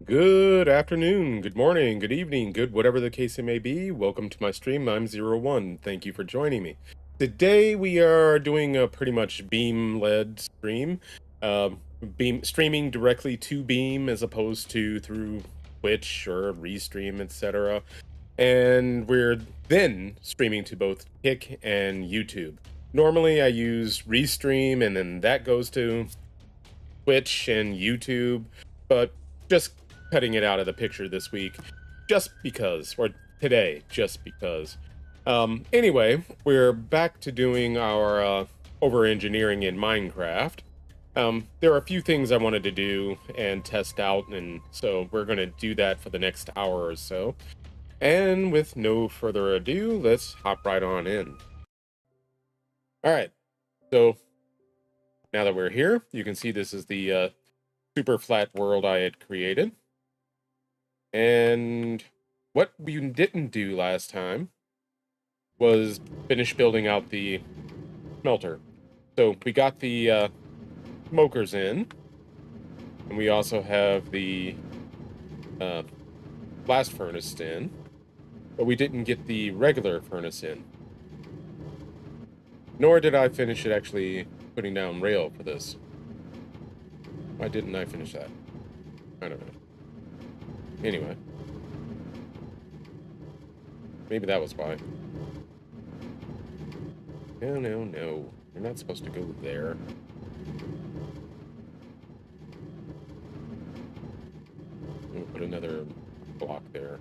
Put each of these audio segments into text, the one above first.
Good afternoon, good morning, good evening, good whatever the case it may be. Welcome to my stream. I'm Zero One. Thank you for joining me. Today we are doing a pretty much Beam-led stream. Beam streaming directly to Beam as opposed to through Twitch or Restream, etc. And we're then streaming to both Kick and YouTube. Normally I use Restream and then that goes to Twitch and YouTube, but just cutting it out of the picture this week, just because, or today, just because. Anyway, we're back to doing our over-engineering in Minecraft. There are a few things I wanted to do and test out, and so we're going to do that for the next hour or so. And with no further ado, let's hop right on in. Alright, so now that we're here, you can see this is the super flat world I had created. And what we didn't do last time was finish building out the smelter. So we got the smokers in, and we also have the blast furnace in, but we didn't get the regular furnace in. Nor did I finish it actually putting down rail for this. Why didn't I finish that? I don't know. Anyway. Maybe that was why. No. You're not supposed to go there. We'll put another block there.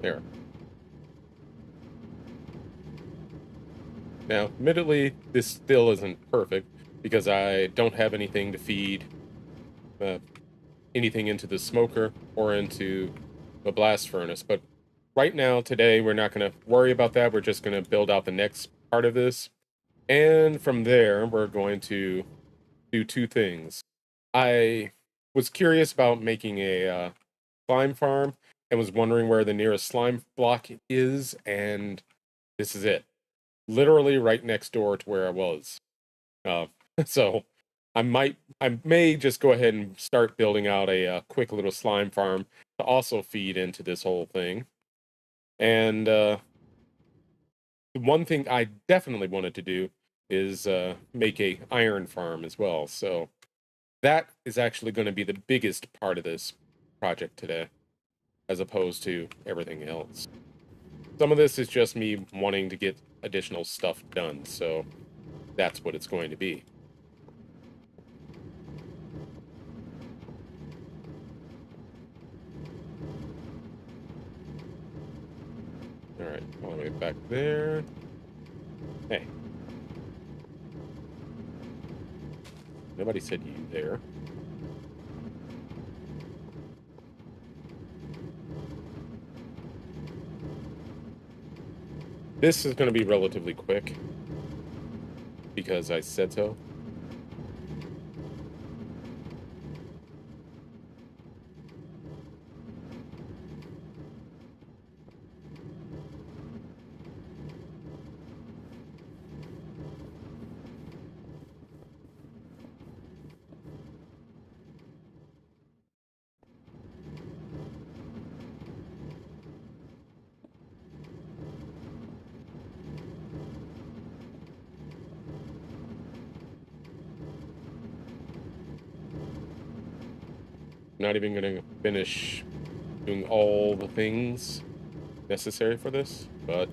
There. Now, admittedly, this still isn't perfect because I don't have anything to feed anything into the smoker or into the blast furnace. But right now, today, we're not going to worry about that. We're just going to build out the next part of this. And from there, we're going to do two things. I was curious about making a slime farm and was wondering where the nearest slime block is, and this is it. Literally right next door to where I was. Uh, so I may just go ahead and start building out a quick little slime farm to also feed into this whole thing. And one thing I definitely wanted to do is make a iron farm as well. So that is actually going to be the biggest part of this project today, as opposed to everything else. Some of this is just me wanting to get additional stuff done, so that's what it's going to be. Alright, all the way back there. Hey. Nobody said you there. This is going to be relatively quick, because I said so. Not even going to finish doing all the things necessary for this, but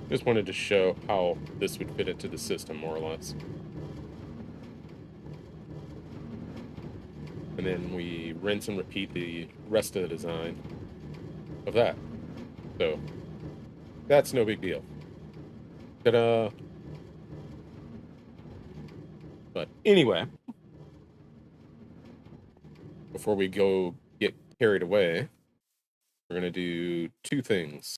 just wanted to show how this would fit into the system, more or less. And then we rinse and repeat the rest of the design of that. So, that's no big deal. Ta-da! But anyway, before we go get carried away, We're going to do two things.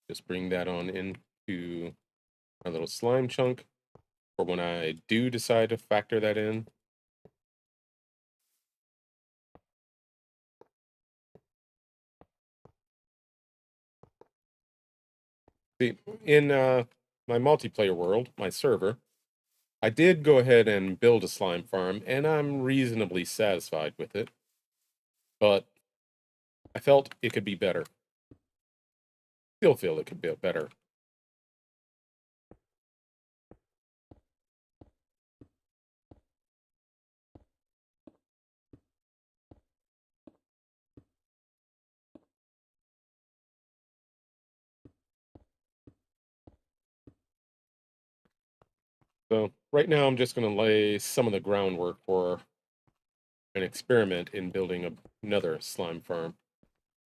Just bring that on into our little slime chunk for when I do decide to factor that in. See, in my multiplayer world, my server, I did go ahead and build a slime farm, and I'm reasonably satisfied with it. But I felt it could be better. Still feel it could be better. So right now I'm just going to lay some of the groundwork for an experiment in building another slime farm.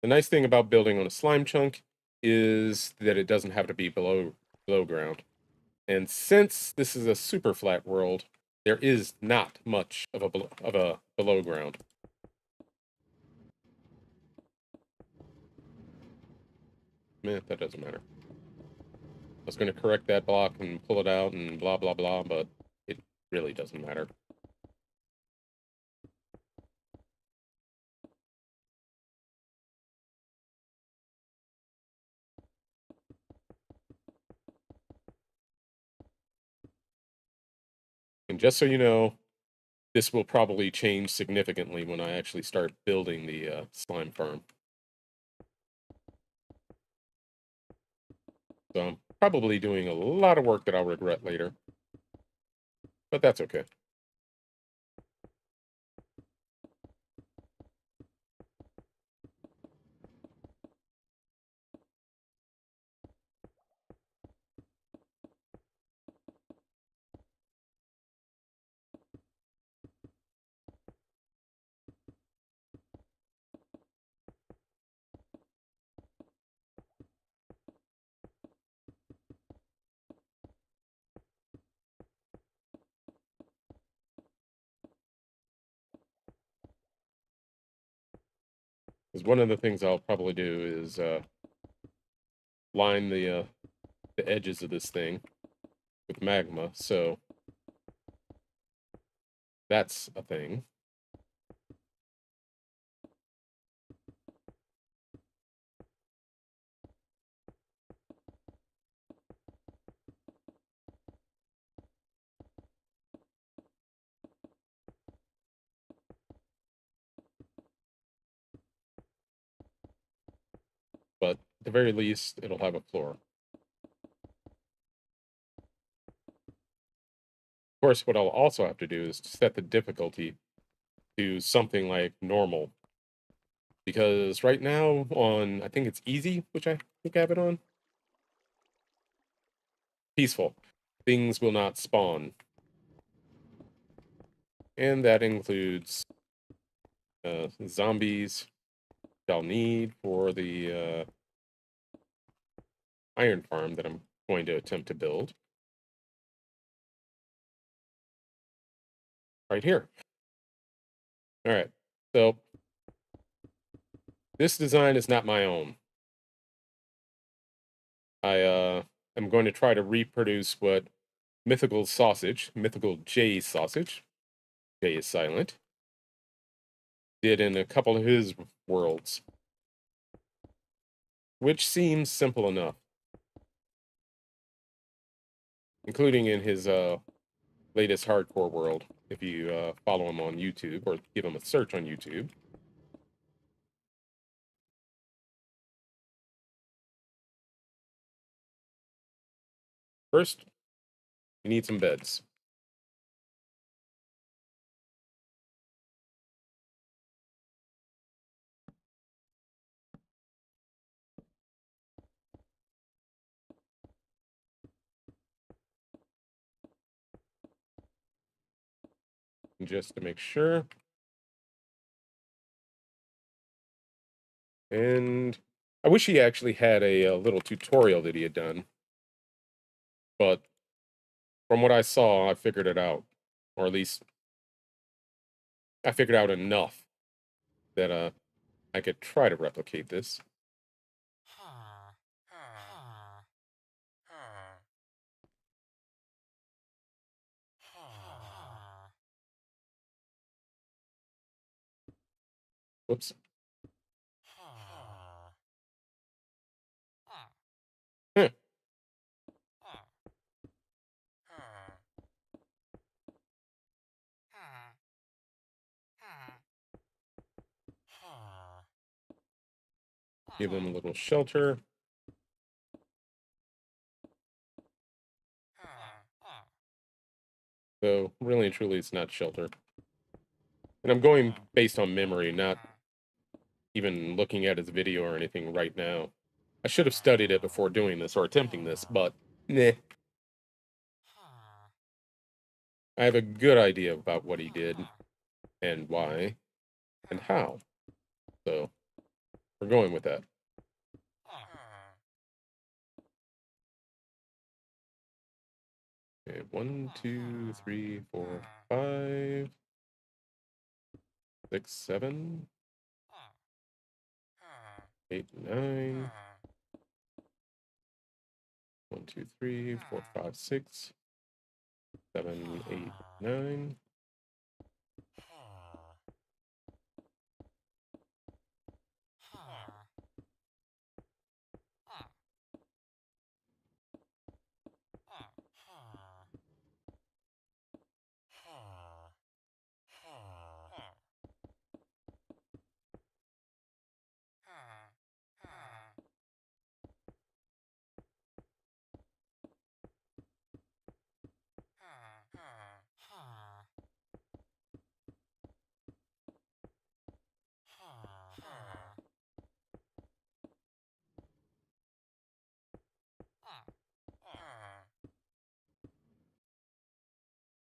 The nice thing about building on a slime chunk is that it doesn't have to be below ground. And since this is a super flat world, there is not much of a below ground. Meh, that doesn't matter. I was going to correct that block and pull it out and blah blah blah, but it really doesn't matter. And just so you know, this will probably change significantly when I actually start building the slime farm. So I'm probably doing a lot of work that I'll regret later. But that's okay. Because one of the things I'll probably do is line the edges of this thing with magma, so that's a thing. But at the very least, it'll have a floor. Of course, what I'll also have to do is set the difficulty to something like normal. Because right now on, I think it's easy, which I think I have it on. Peaceful. Things will not spawn. And that includes zombies, which I'll need for the iron farm that I'm going to attempt to build. Right here. Alright, so this design is not my own. I am going to try to reproduce what Mythical J Sausage, J is silent, did in a couple of his worlds. Which seems simple enough. Including in his latest hardcore world, if you follow him on YouTube or give him a search on YouTube. First, you need some beds. Just to make sure. And I wish he actually had a little tutorial that he had done. But From what I saw, I figured it out. Or at least, I figured out enough that, I could try to replicate this. Whoops. Huh. Give them a little shelter. So, really and truly, it's not shelter. And I'm going based on memory, not even looking at his video or anything right now. I should have studied it before doing this or attempting this, but nah. I have a good idea about what he did and why and how. So, we're going with that. Okay, 1, 2, 3, 4, 5, 6, 7, 8, 9. 1, 2, 3, 4, 5, 6, 7, 8, 9.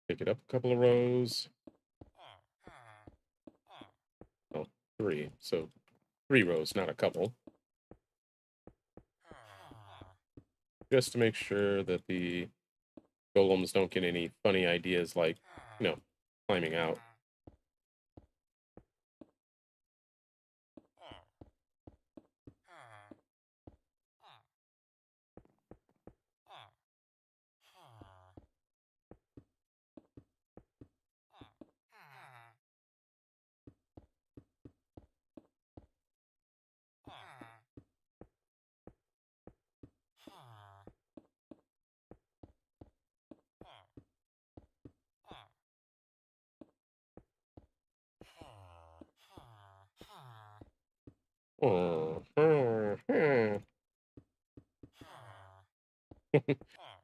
Pick it up a couple of rows. Oh, 3. So 3 rows, not a couple. Just to make sure that the golems don't get any funny ideas like, climbing out. Oh,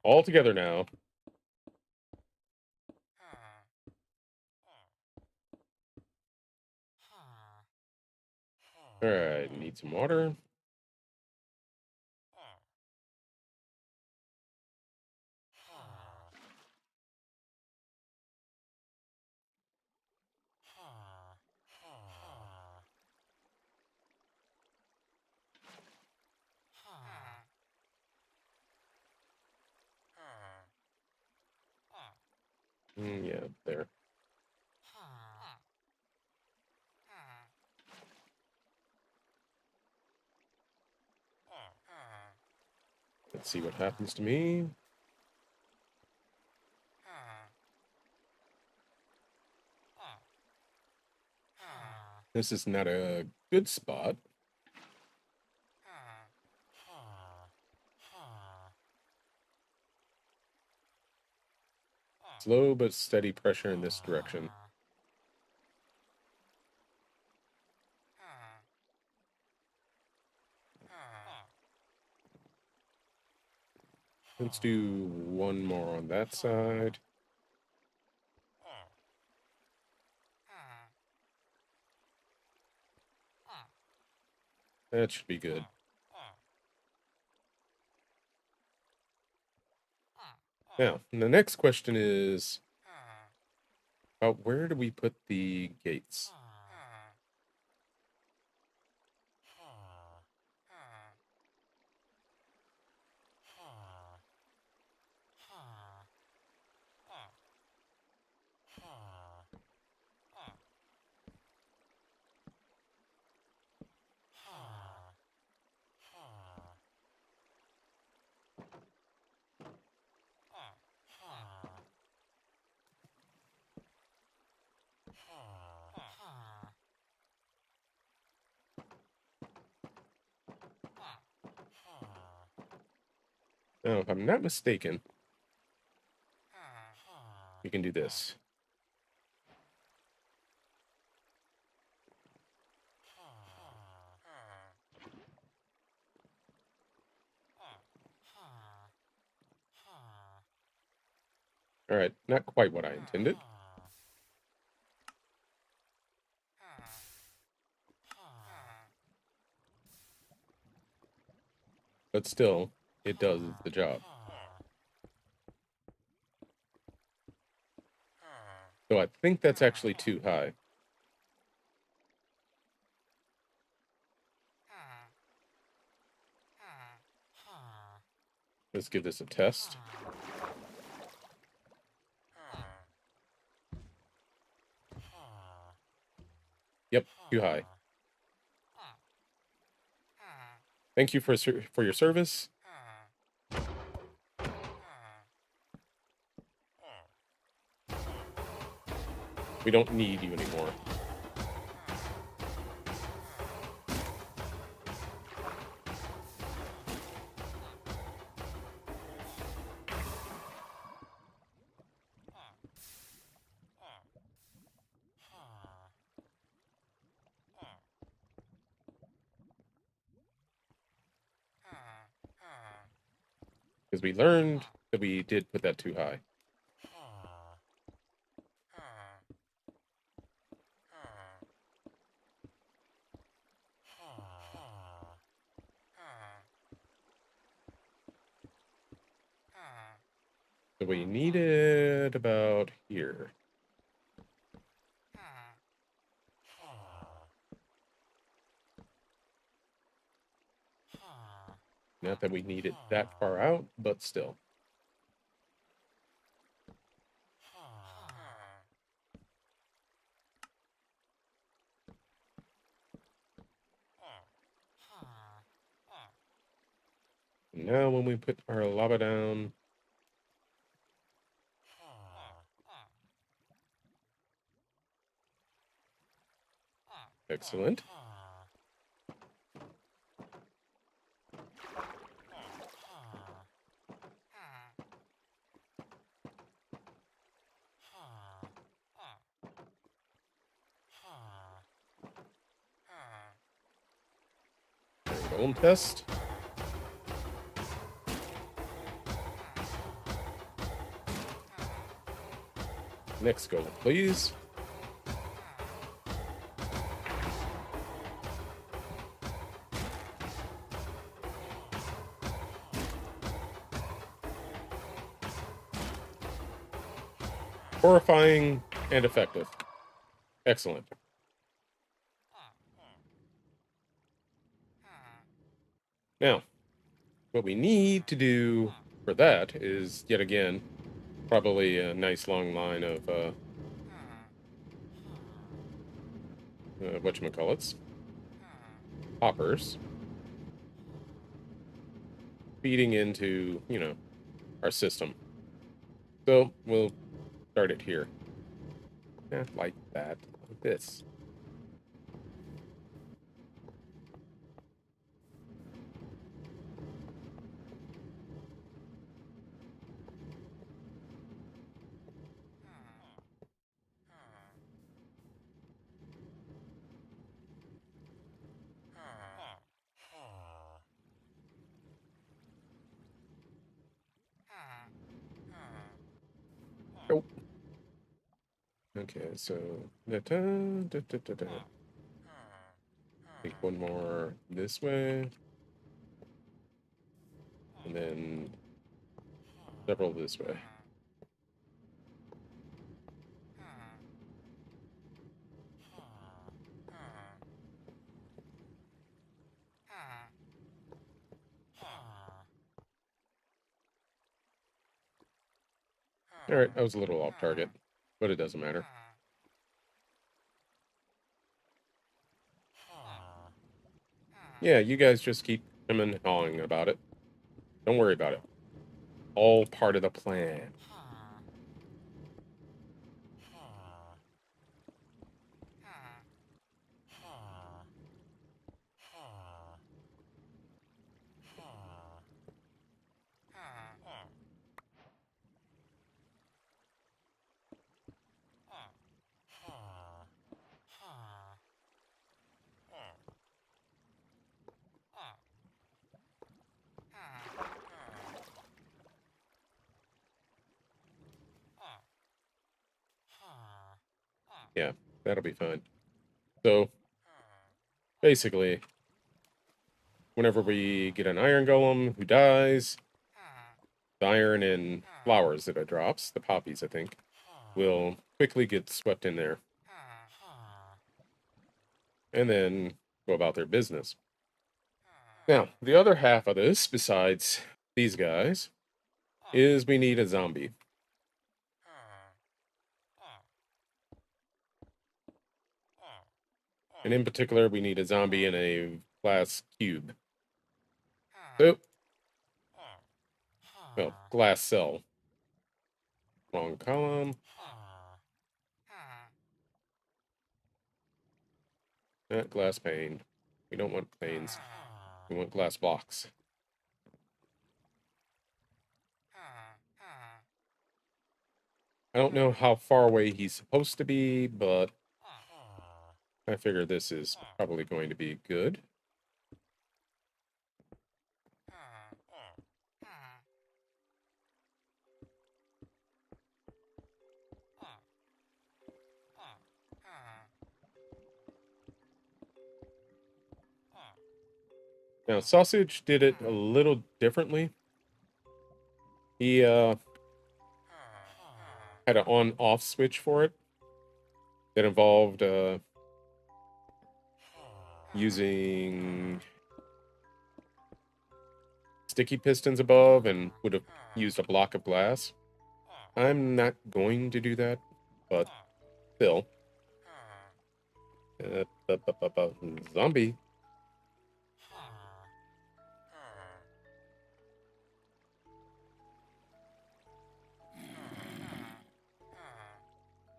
all together now. All right, need some water. Yeah, there. Let's see what happens to me. This is not a good spot. Slow but steady pressure in this direction. Let's do one more on that side. That should be good. Now, the next question is about where do we put the gates? Now, if I'm not mistaken, you can do this. All right, not quite what I intended. But still, it does the job. So I think that's actually too high. Let's give this a test. Yep, too high. Thank you for your service. We don't need you anymore. Because we learned that we did put that too high. So we need it about here. Not that we need it that far out, but still. Now when we put our lava down, excellent. Golem test. Next golem, please. Horrifying and effective. Excellent. Now, what we need to do for that is, yet again, probably a nice long line of, whatchamacallits, hoppers, feeding into, you know, our system. So, we'll start it here. Yeah, like that, like this. Oh. Okay, so take one more this way, and then several this way. All right, I was a little off target, but it doesn't matter. Yeah, you guys just keep him and hawing about it. Don't worry about it. All part of the plan. Yeah, that'll be fine. So, basically, whenever we get an iron golem who dies, the iron and flowers that it drops, the poppies, I think, will quickly get swept in there. And then go about their business. Now, the other half of this, besides these guys, is we need a zombie. And in particular, we need a zombie in a glass cube. So, well, glass cell. Wrong column. Not glass pane. We don't want panes. We want glass blocks. I don't know how far away he's supposed to be, but I figure this is probably going to be good. Now, Sausage did it a little differently. He had an on-off switch for it that involved using sticky pistons above and would have used a block of glass. I'm not going to do that, but still. Zombie.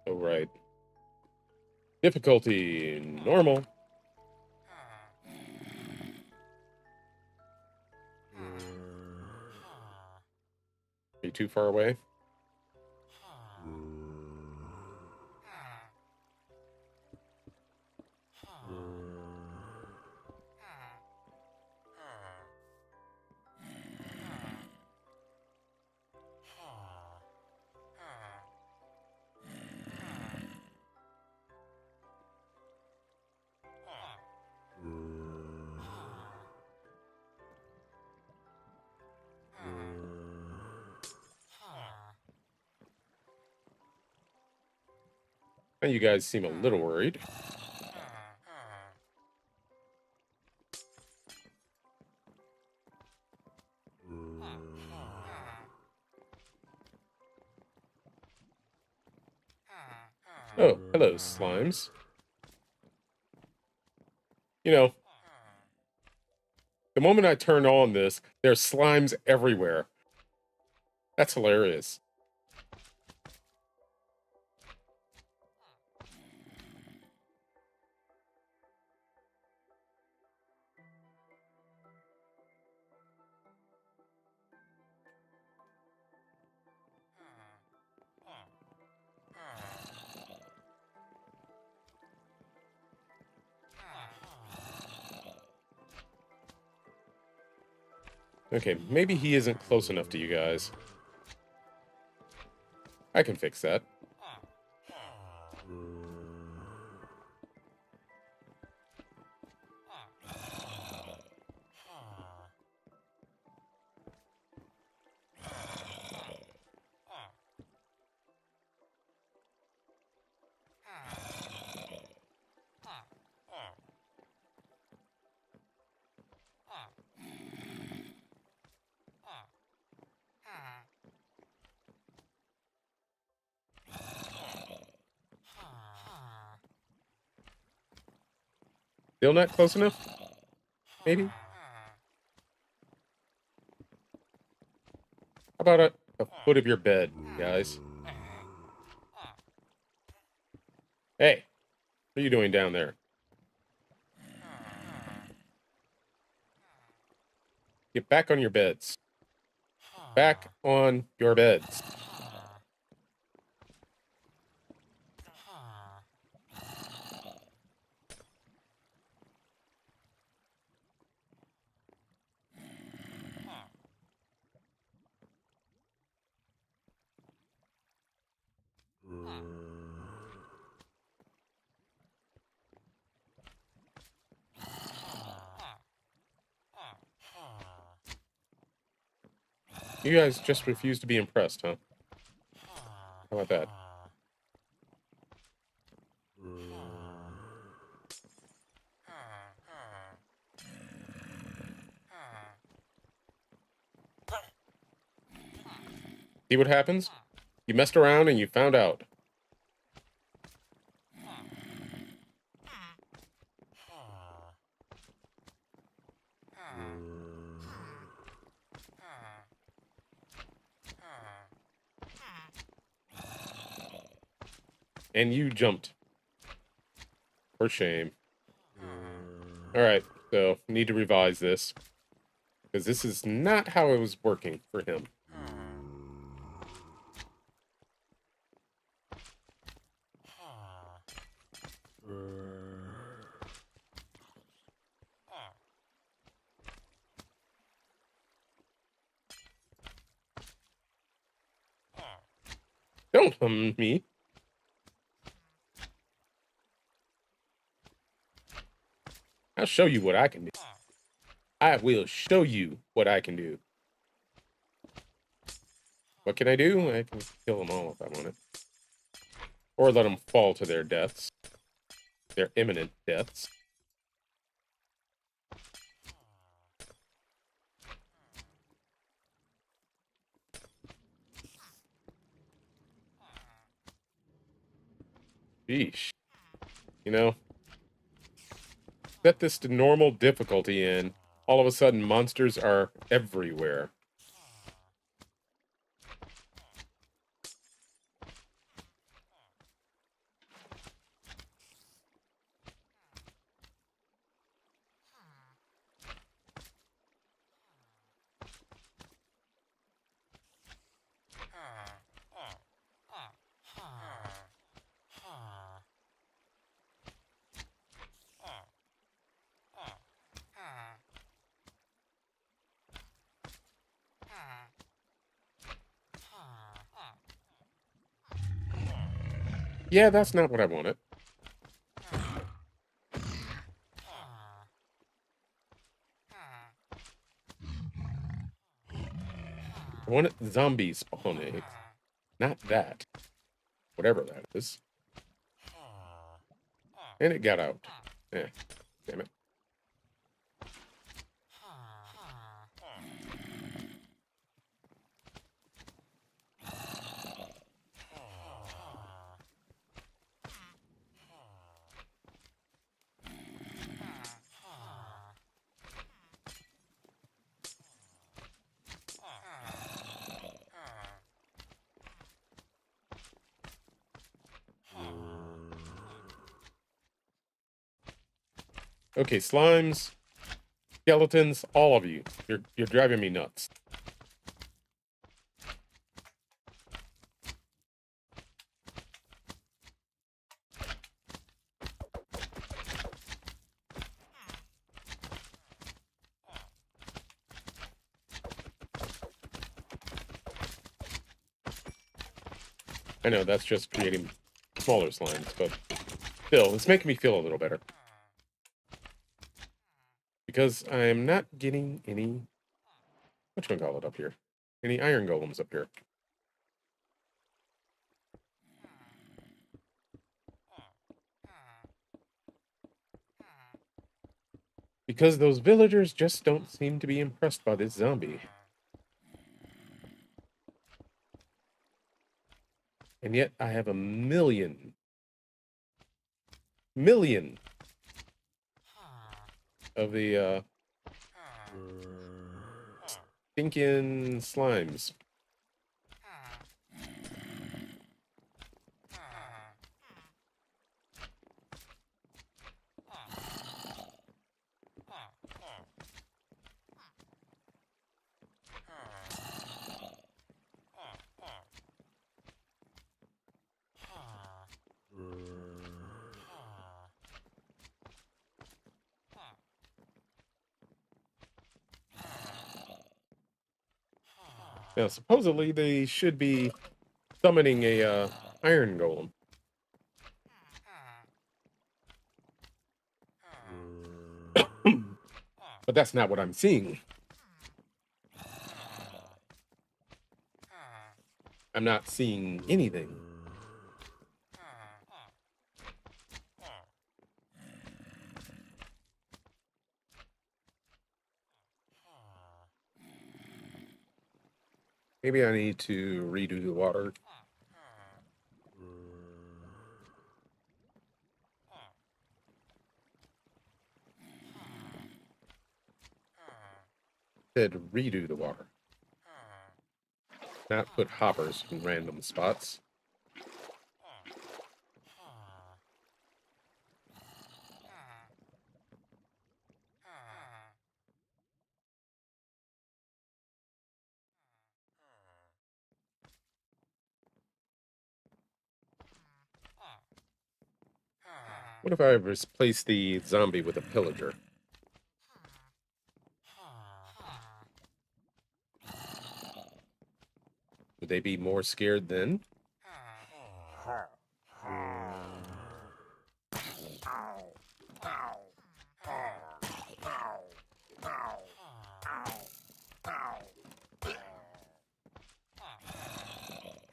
Oh, right. Difficulty normal. Be too far away. Now you guys seem a little worried. Oh, hello, slimes. You know, the moment I turn on this, there's slimes everywhere. That's hilarious. Okay, maybe he isn't close enough to you guys. I can fix that. Still not close enough? Maybe? How about a foot of your bed, guys? Hey, what are you doing down there? Get back on your beds. Back on your beds. You guys just refuse to be impressed, huh? How about that? See what happens? You messed around and you found out. And you jumped. For shame. Alright, so need to revise this. Because this is not how it was working for him. Don't hum me. I'll show you what I can do. I will show you what I can do. What can I do? I can kill them all if I want it. Or let them fall to their deaths. Their imminent deaths. Sheesh. You know, set this to normal difficulty and all of a sudden monsters are everywhere. Yeah, that's not what I wanted. I wanted zombies spawning. Not that. Whatever that is. And it got out. Yeah, damn it. Okay, slimes, skeletons, all of you. You're driving me nuts. I know, that's just creating smaller slimes, but still, it's making me feel a little better. Because I'm not getting any... whatchamacallit up here? Any iron golems up here. Because those villagers just don't seem to be impressed by this zombie. And yet I have a million of the stinking slimes. Now, supposedly they should be summoning a iron golem. But that's not what I'm seeing. I'm not seeing anything. Maybe I need to redo the water. Said redo the water. Not put hoppers in random spots. What if I replace the zombie with a pillager? Would they be more scared then?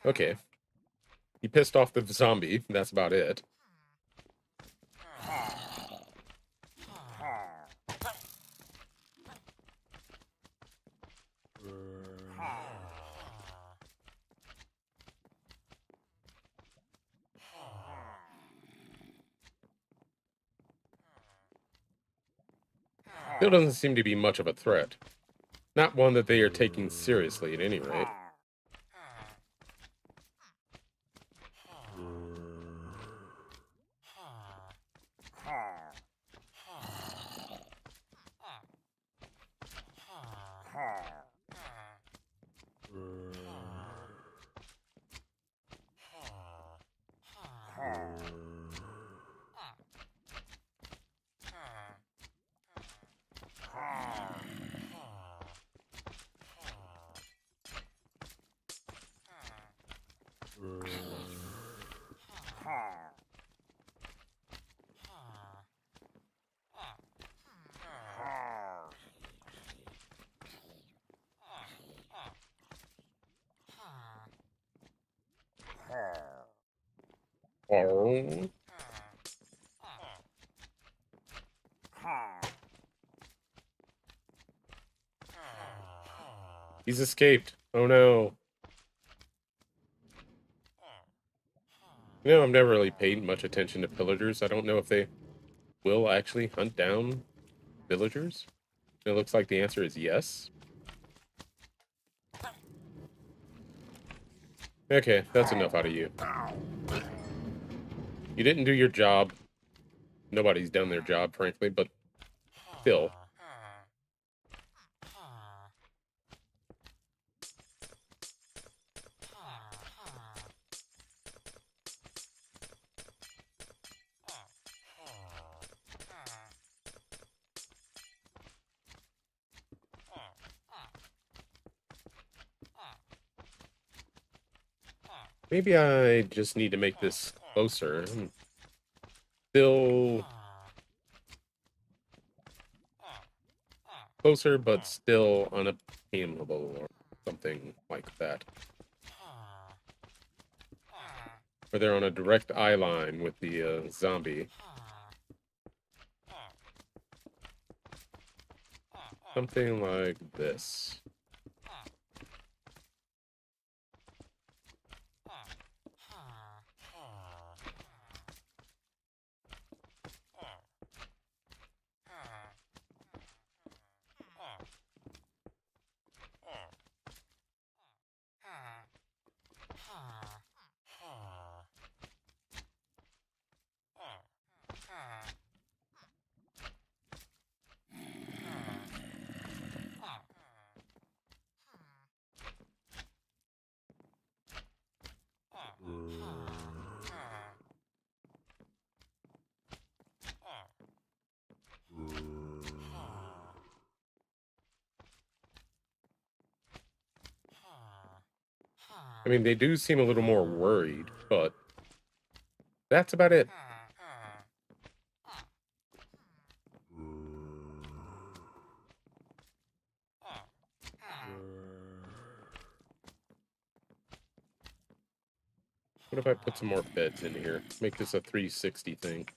Okay. He pissed off the zombie. That's about it. Still doesn't seem to be much of a threat. Not one that they are taking seriously at any rate. Oh. He's escaped. Oh no. You know, I've never really paid much attention to pillagers. I don't know if they will actually hunt down villagers. It looks like the answer is yes. Okay, that's enough out of you. You didn't do your job. Nobody's done their job, frankly, but still. Maybe I just need to make this closer. Still closer, but still unobtainable or something like that. Or they're on a direct eye line with the zombie. Something like this. I mean, they do seem a little more worried, but that's about it. What if I put some more beds in here? Make this a 360 thing.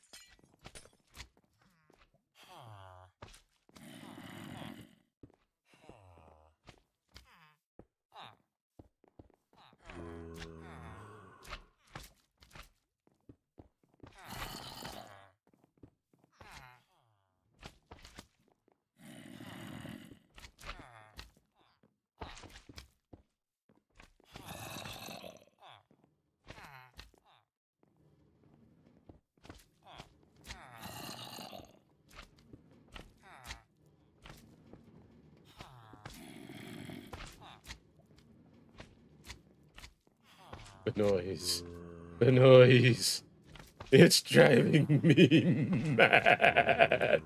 The noise. The noise. It's driving me mad.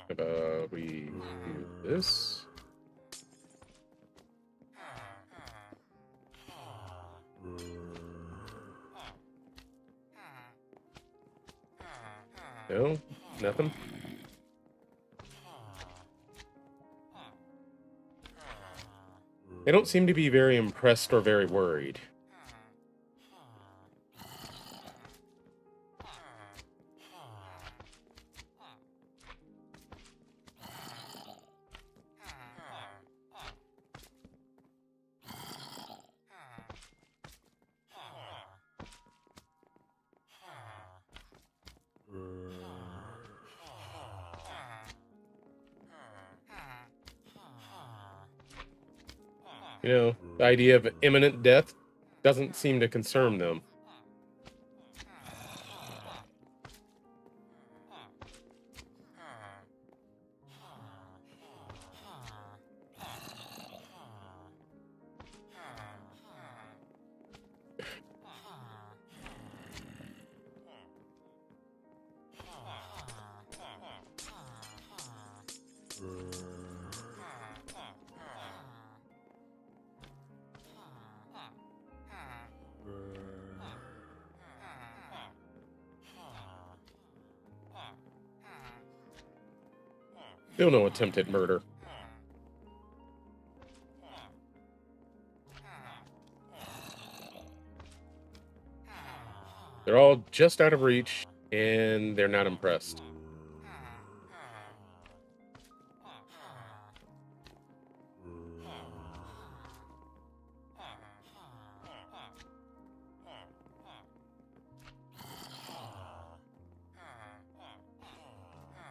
How about we do this? No? Nothing? They don't seem to be very impressed or very worried. You know, the idea of imminent death doesn't seem to concern them. Still no attempt at murder. They're all just out of reach, and they're not impressed.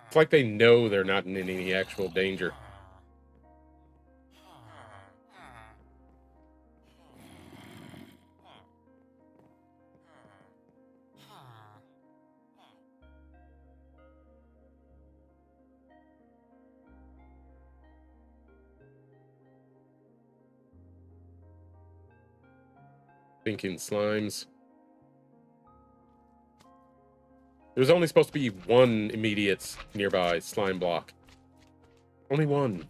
It's like they know they're not in any actual danger. Thinking slimes. There's only supposed to be one immediate nearby slime block. Only one.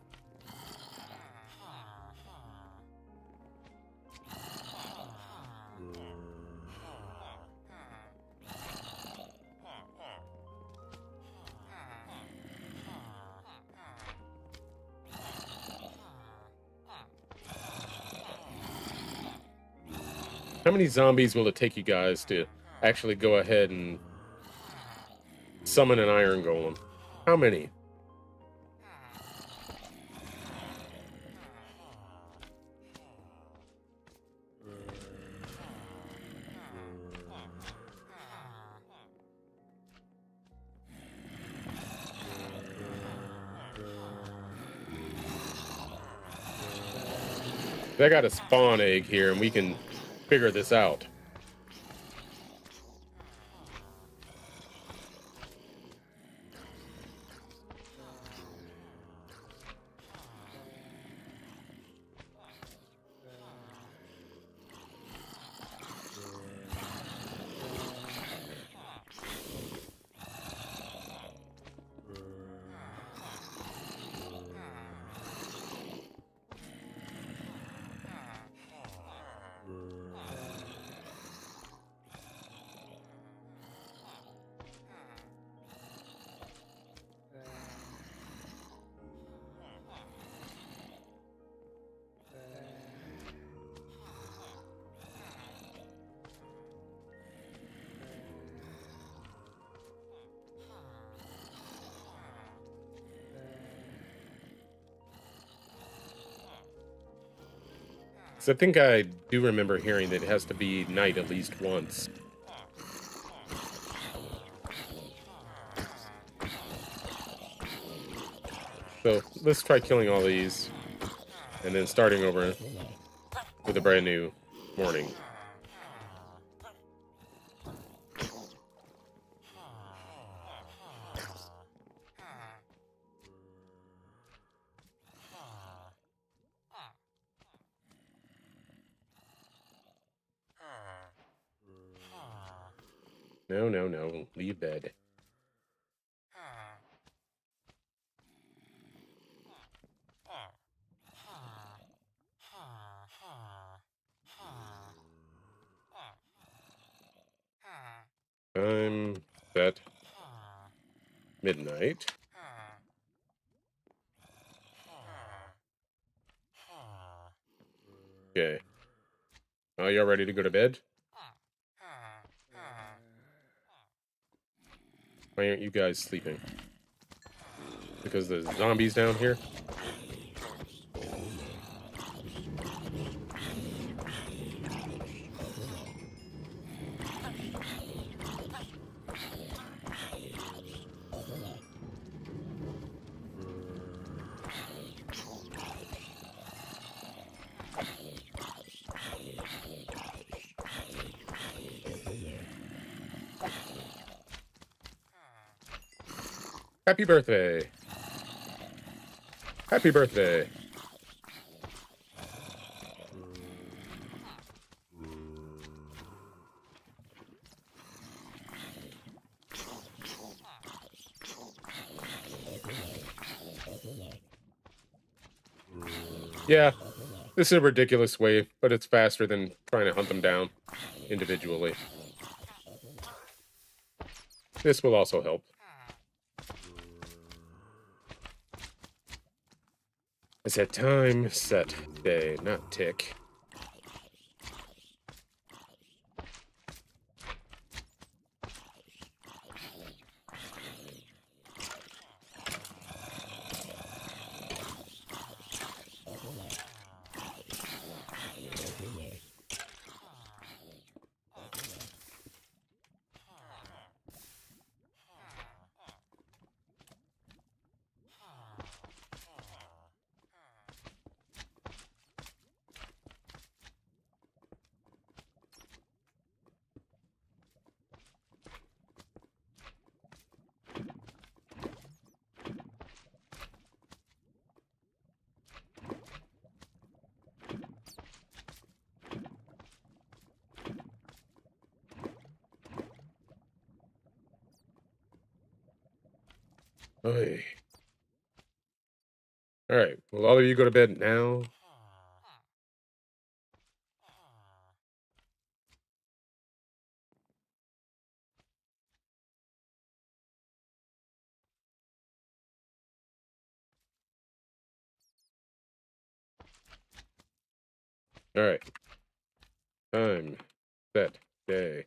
How many zombies will it take you guys to actually go ahead and summon an iron golem? How many? I got a spawn egg here, and we can figure this out. 'Cause I think I do remember hearing that it has to be night at least once. So let's try killing all these, and then starting over with a brand new morning. No, no, no. Leave bed. Time set midnight. Okay. Are y'all ready to go to bed? Why aren't you guys sleeping? Because there's zombies down here? Happy birthday! Happy birthday! Yeah, this is a ridiculous way, but it's faster than trying to hunt them down individually. This will also help. I said time, set, day, not tick. Oy. All right, will all of you go to bed now? All right. Time, set, day.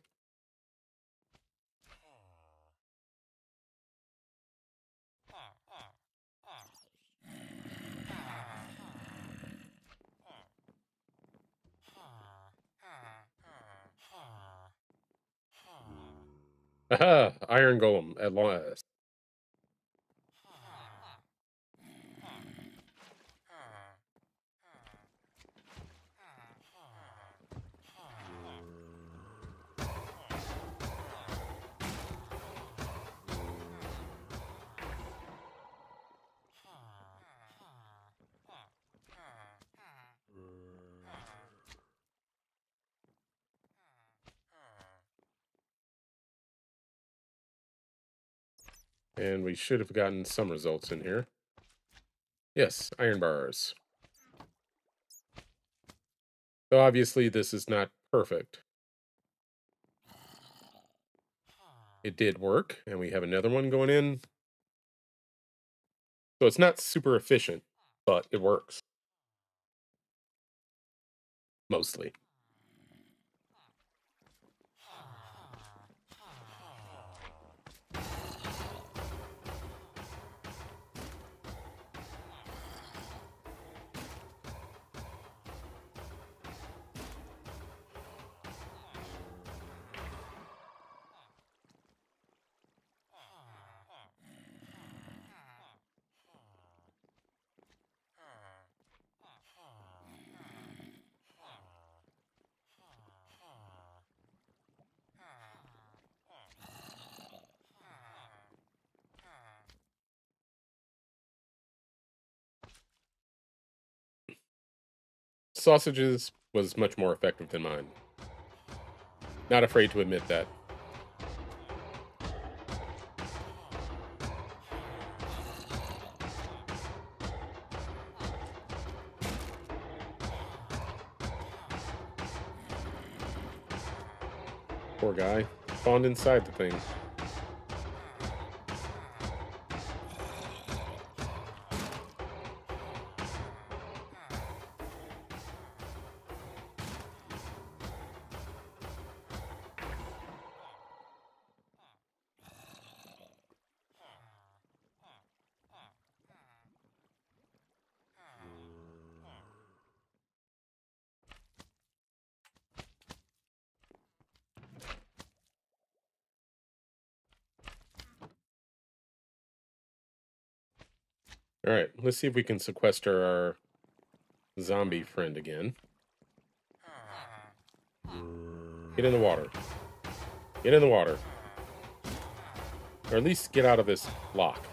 Aha! Iron Golem at last. And we should have gotten some results in here. Yes, iron bars. So obviously this is not perfect. It did work, and we have another one going in. So it's not super efficient, but it works. Mostly. sausages was much more effective than mine. Not afraid to admit that. Poor guy. Spawned inside the thing. Alright, let's see if we can sequester our zombie friend again. Get in the water. Get in the water. Or at least get out of this lock.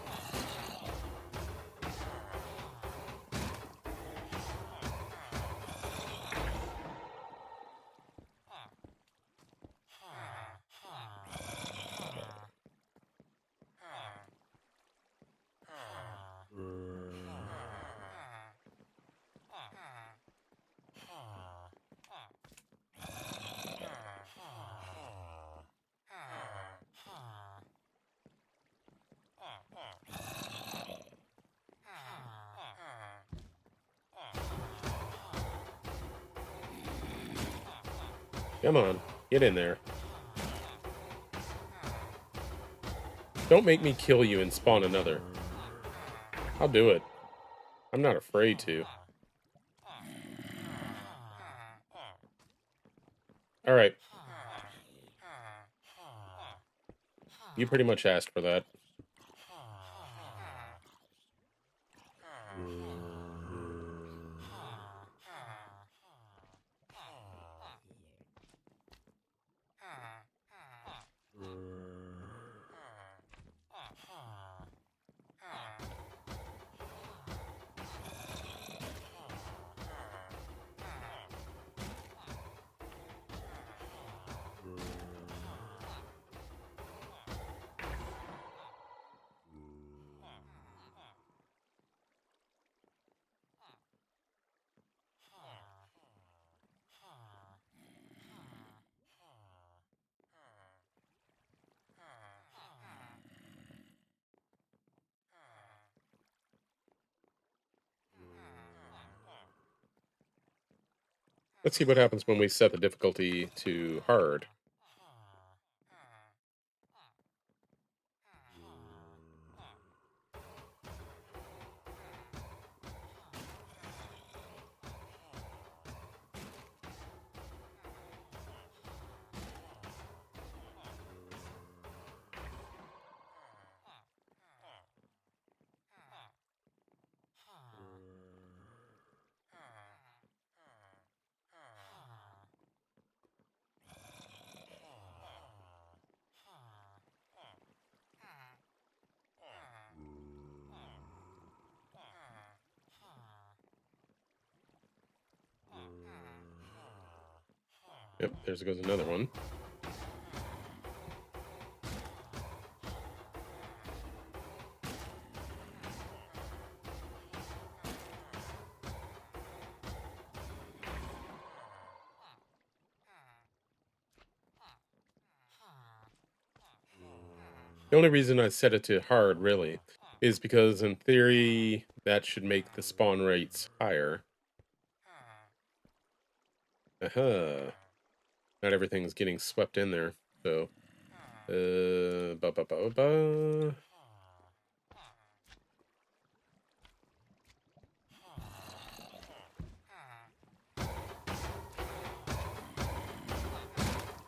Come on, get in there. Don't make me kill you and spawn another. I'll do it. I'm not afraid to. Alright. You pretty much asked for that. Let's see what happens when we set the difficulty to hard. Yep, there goes another one. The only reason I set it to hard, really, is because in theory, that should make the spawn rates higher. Aha. Not everything's getting swept in there, so... ba ba ba ba.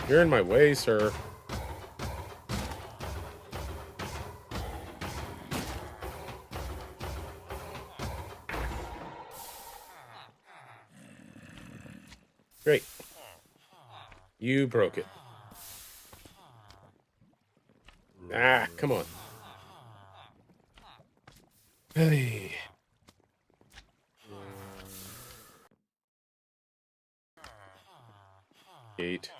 You're in my way, sir. Great. You broke it. Ah, come on. Hey. gate.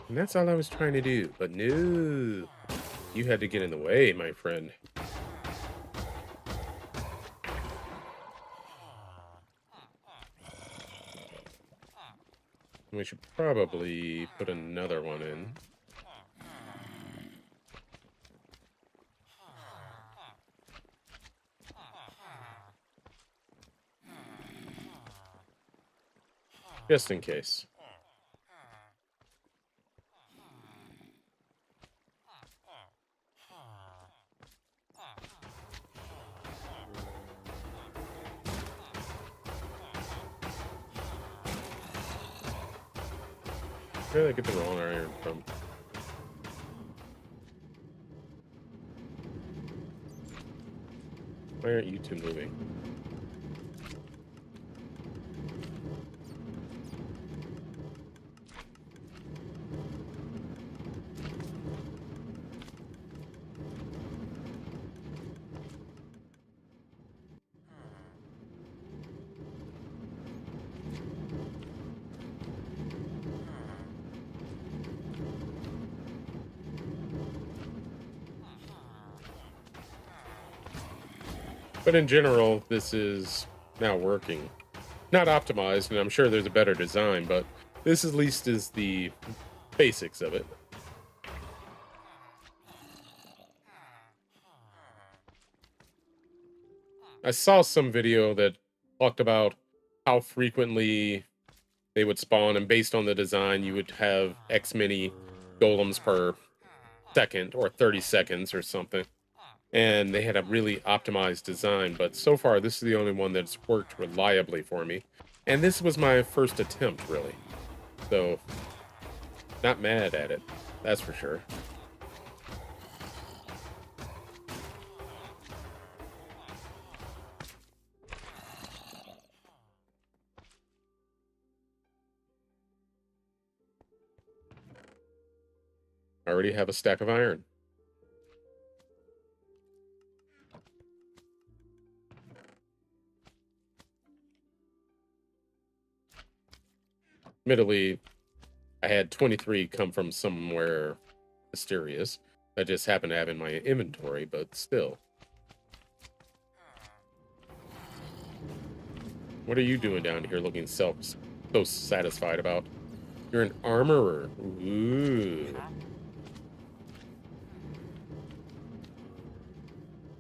And that's all I was trying to do, but no. You had to get in the way, my friend. We should probably put another one in. Just in case. Where did I get the wrong iron from? Why aren't you two moving? But in general, this is now working. Not optimized, and I'm sure there's a better design, but this at least is the basics of it. I saw some video that talked about how frequently they would spawn, and based on the design, you would have X many golems per second, or 30 seconds or something. And they had a really optimized design, but so far this is the only one that's worked reliably for me. And this was my first attempt, really. So, not mad at it, that's for sure. I already have a stack of iron. Admittedly, I had 23 come from somewhere mysterious. I just happened to have in my inventory, but still. What are you doing down here looking so satisfied about? You're an armorer. Ooh.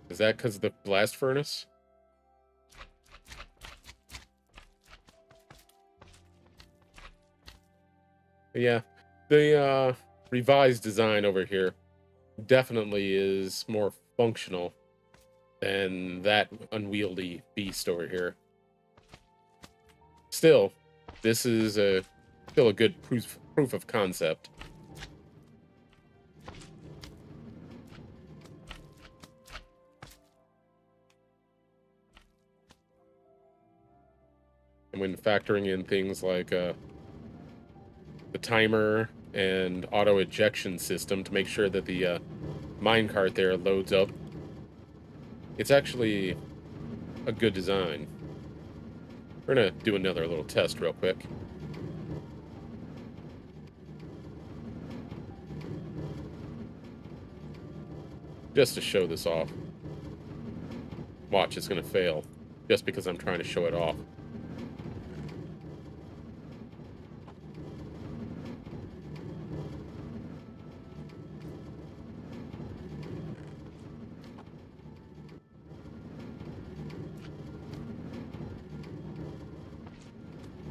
Is that because of the blast furnace? Yeah, the revised design over here definitely is more functional than that unwieldy beast over here. Still, this is still a good proof of concept. And when factoring in things like the timer and auto ejection system to make sure that the minecart there loads up, it's actually a good design. We're gonna do another little test real quick. Just to show this off. Watch, it's gonna fail. Just because I'm trying to show it off.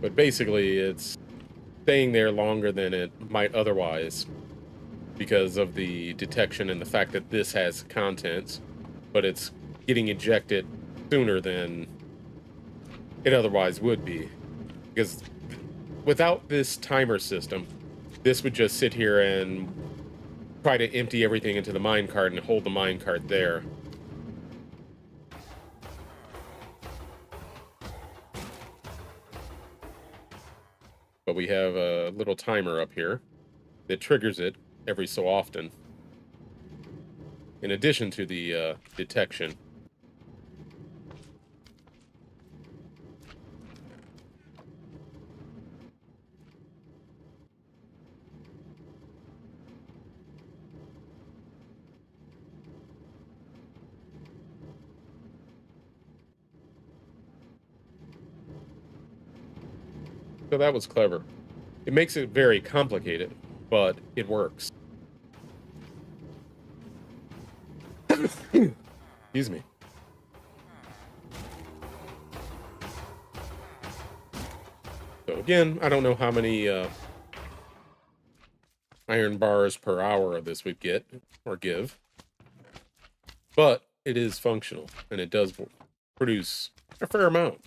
But basically, it's staying there longer than it might otherwise because of the detection and the fact that this has contents, but it's getting ejected sooner than it otherwise would be. Because without this timer system, this would just sit here and try to empty everything into the minecart and hold the minecart there. but we have a little timer up here that triggers it every so often, in addition to the detection. So that was clever. It makes it very complicated, but it works. Excuse me. So again, I don't know how many iron bars per hour of this would get or give, but it is functional and it does produce a fair amount.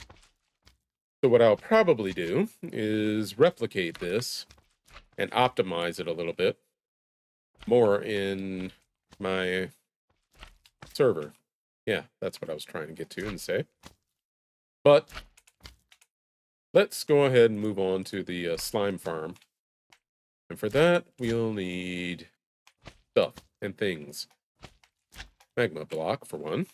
So what I'll probably do is replicate this and optimize it a little bit more in my server. Yeah, that's what I was trying to get to and say. But let's go ahead and move on to the slime farm. And for that, we'll need stuff and things. Magma block, for one.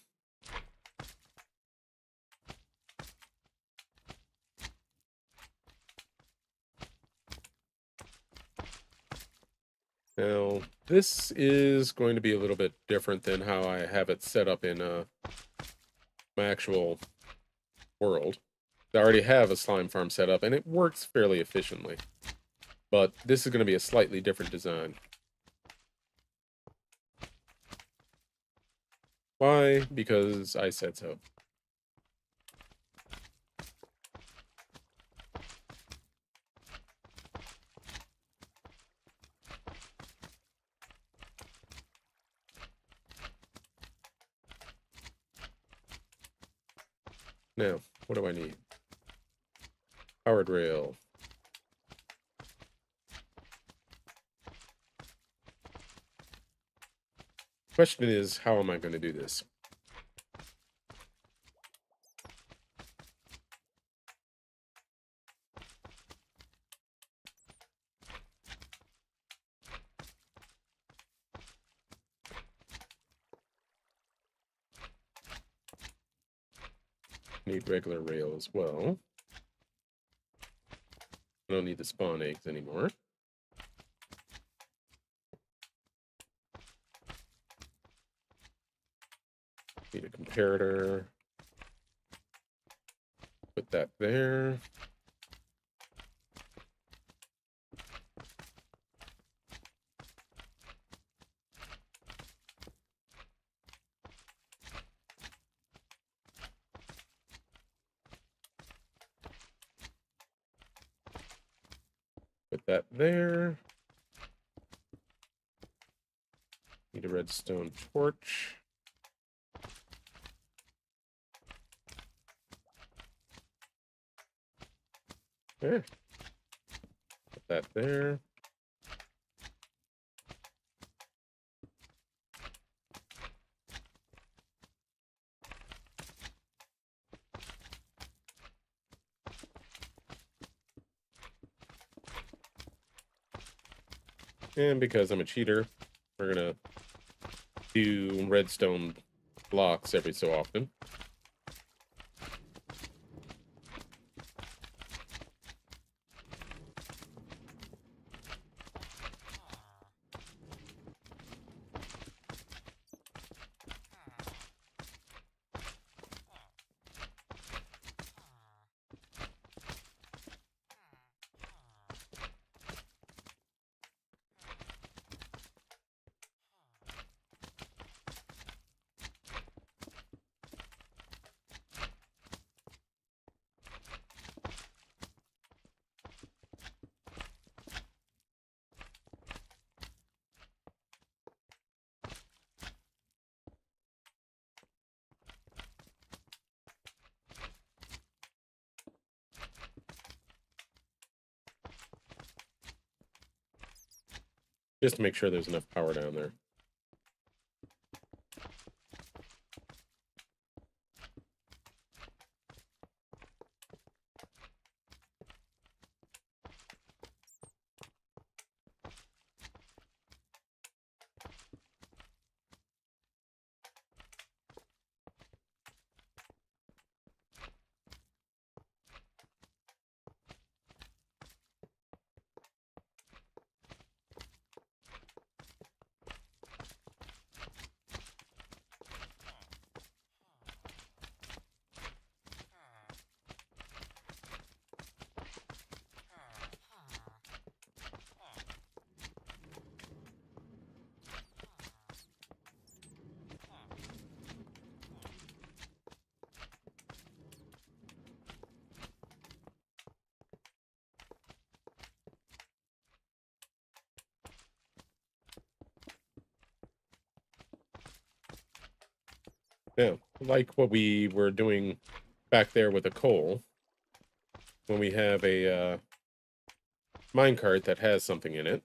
Now, this is going to be a little bit different than how I have it set up in my actual world. I already have a slime farm set up, and it works fairly efficiently. But this is going to be a slightly different design. Why? Because I said so. Now, what do I need? Powered rail. Question is, how am I going to do this? Need regular rail as well. I don't need the spawn eggs anymore. Need a comparator. Put that there. Put that there. Need a redstone torch. There. Put that there. And because I'm a cheater, we're gonna do redstone blocks every so often. Just to make sure there's enough power down there. Yeah, like what we were doing back there with the coal. When we have a minecart that has something in it,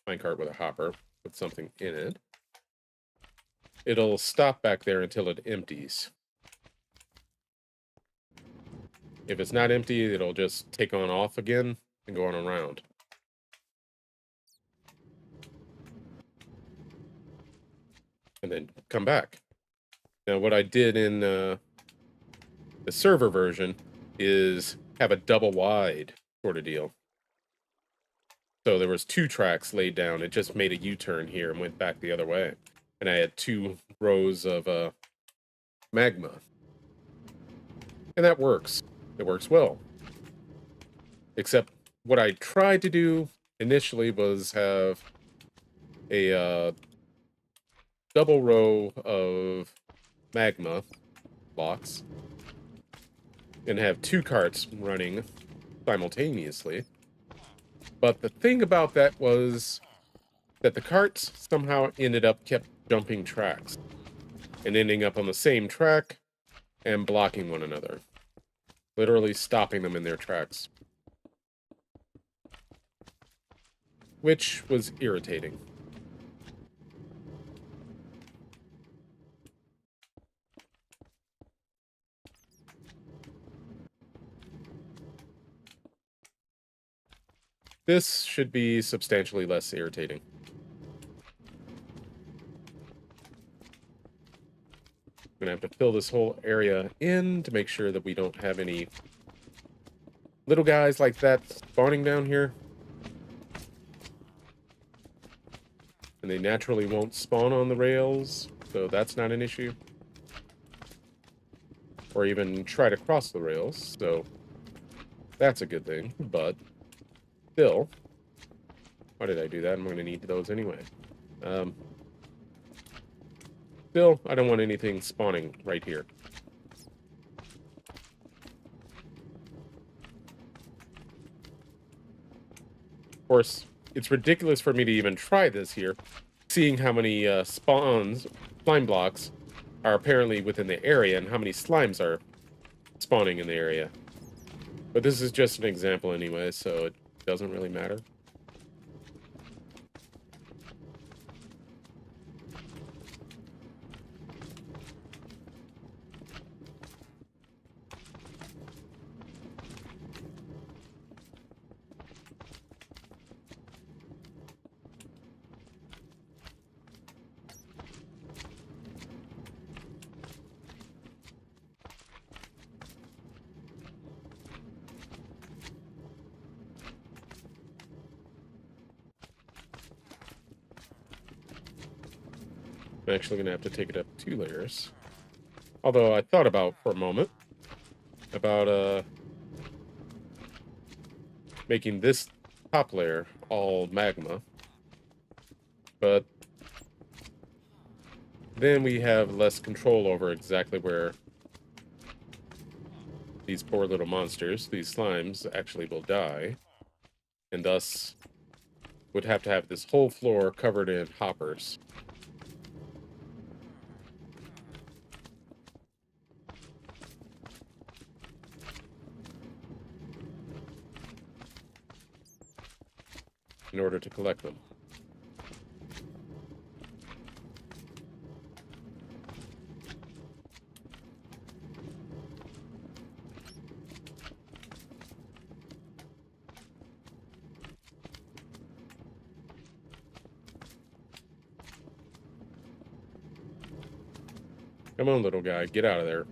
minecart with a hopper with something in it, it'll stop back there until it empties. If it's not empty, it'll just take on off again and go on around. And then come back. Now, what I did in the server version is have a double wide sort of deal. So there was 2 tracks laid down. It just made a U-turn here and went back the other way. And I had 2 rows of magma. And that works. It works well. Except what I tried to do initially was have a double row of magma blocks and have 2 carts running simultaneously. But the thing about that was that the carts somehow kept jumping tracks and ending up on the same track and blocking one another. Literally stopping them in their tracks. Which was irritating. This should be substantially less irritating. I'm gonna have to fill this whole area in to make sure that we don't have any little guys like that spawning down here. And they naturally won't spawn on the rails, so that's not an issue. Or even try to cross the rails, so that's a good thing, but still, why did I do that? I'm going to need those anyway. Still, I don't want anything spawning right here. Of course, it's ridiculous for me to even try this here, seeing how many slime blocks are apparently within the area and how many slimes are spawning in the area. But this is just an example anyway, so it doesn't really matter. I'm actually going to have to take it up 2 layers. Although I thought about for a moment about making this top layer all magma. But then we have less control over exactly where these poor little monsters, these slimes, actually will die. And thus would have to have this whole floor covered in hoppers. In order to collect them. Come on, little guy, get out of there.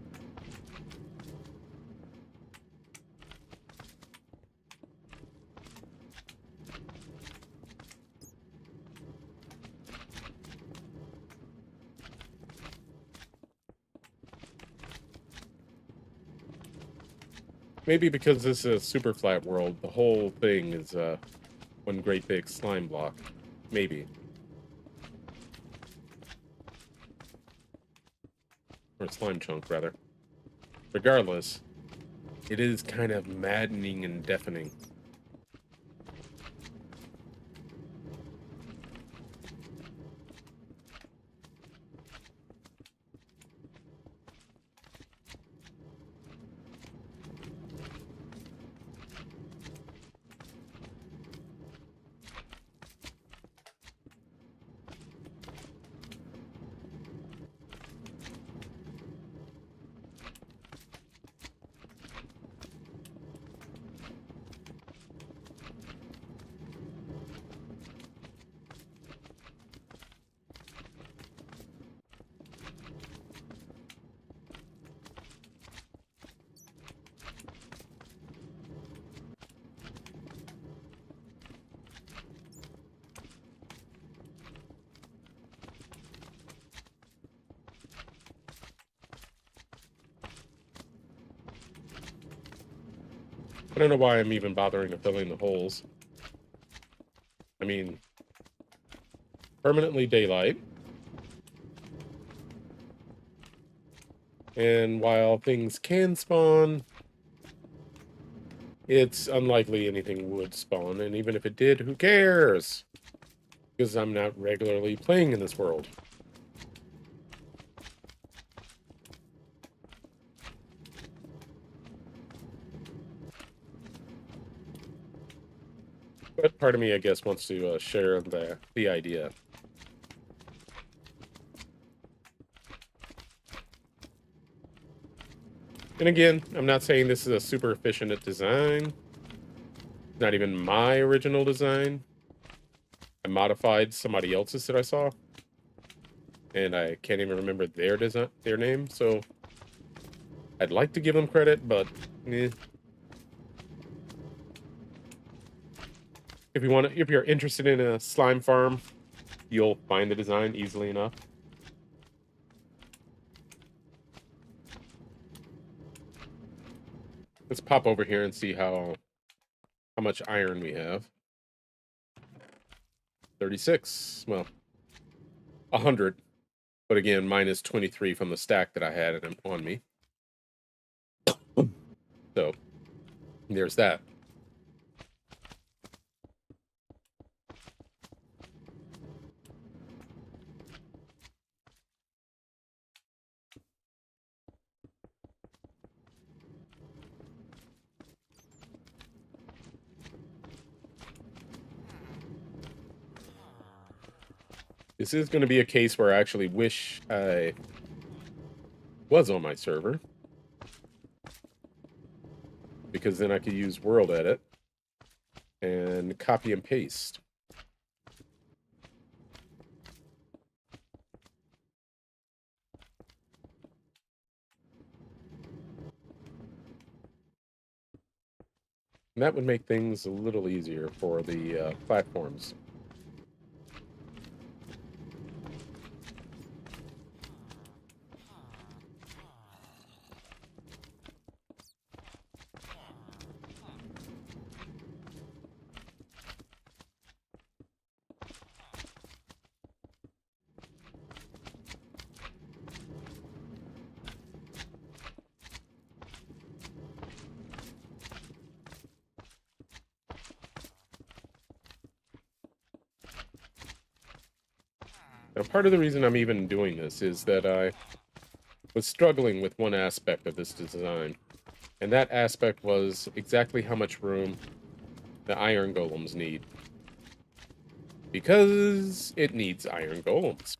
Maybe because this is a super flat world, the whole thing is one great big slime block. Maybe. Or a slime chunk, rather. Regardless, it is kind of maddening and deafening. I don't know why I'm even bothering to fill in the holes. I mean, permanently daylight. And while things can spawn, it's unlikely anything would spawn. And even if it did, who cares? Because I'm not regularly playing in this world. But part of me, I guess, wants to share the idea. And again, I'm not saying this is a super efficient design. Not even my original design. I modified somebody else's that I saw. And I can't even remember their name, so I'd like to give them credit, but eh. If you're interested in a slime farm, you'll find the design easily enough. Let's pop over here and see how much iron we have. 36. Well, 100. But again, minus 23 from the stack that I had on me. So, there's that. This is going to be a case where I actually wish I was on my server. Because then I could use World Edit and copy and paste. And that would make things a little easier for the platforms. Now, part of the reason I'm even doing this is that I was struggling with one aspect of this design. And that aspect was exactly how much room the iron golems need. Because it needs iron golems.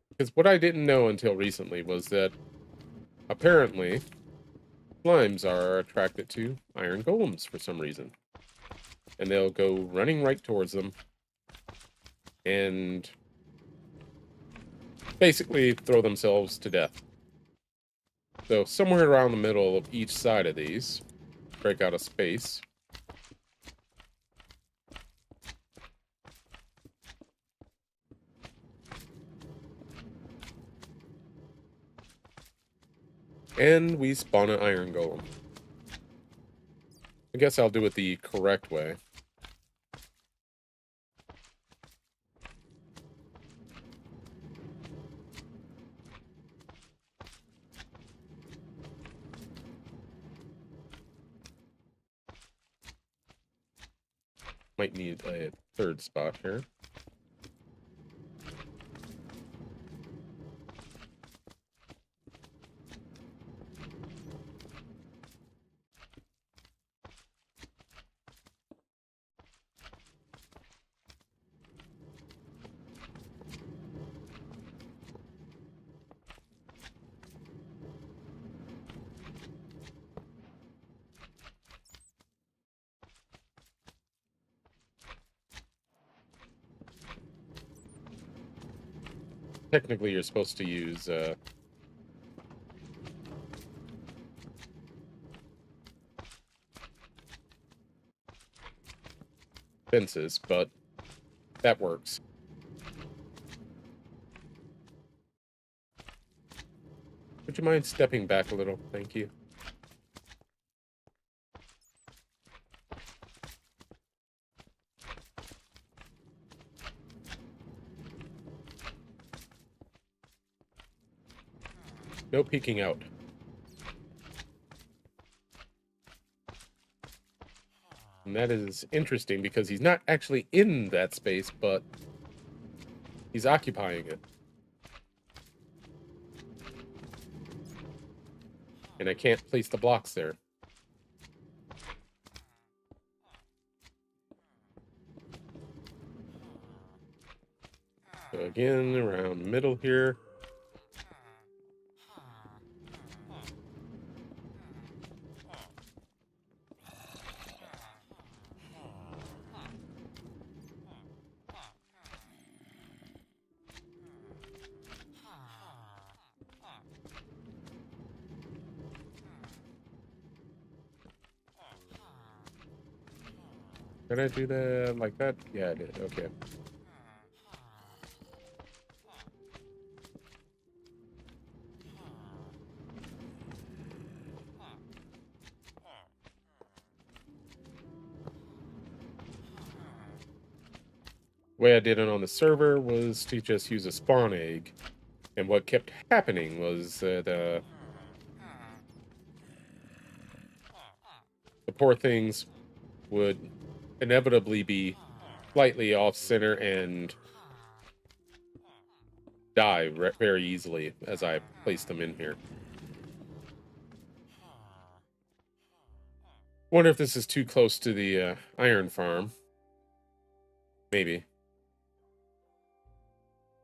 Because what I didn't know until recently was that apparently slimes are attracted to iron golems for some reason. And they'll go running right towards them and basically throw themselves to death. So somewhere around the middle of each side of these, break out a space. And we spawn an iron golem. I guess I'll do it the correct way. Might need a third spot here. Technically, you're supposed to use fences, but that works. Would you mind stepping back a little? Thank you. No peeking out. And that is interesting because he's not actually in that space, but he's occupying it. And I can't place the blocks there. So again, around the middle here. Did I do that like that? Yeah, I did. Okay. The way I did it on the server was to just use a spawn egg. And what kept happening was that the poor things would inevitably be slightly off center and die very easily as I placed them in here. Wonder if this is too close to the iron farm. Maybe.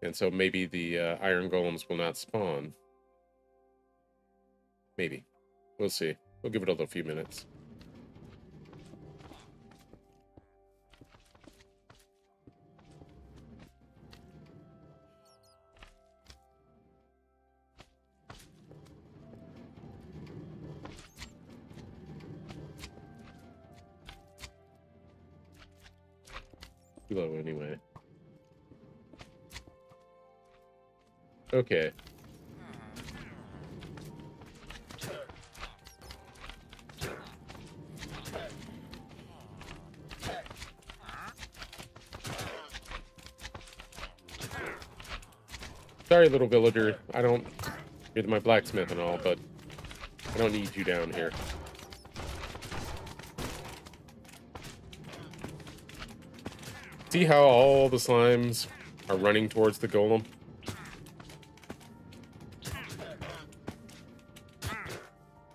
And so maybe the iron golems will not spawn. Maybe. We'll see. We'll give it a few minutes. Too low anyway. Okay. Sorry, little villager. You're my blacksmith and all, but I don't need you down here. See how all the slimes are running towards the golem?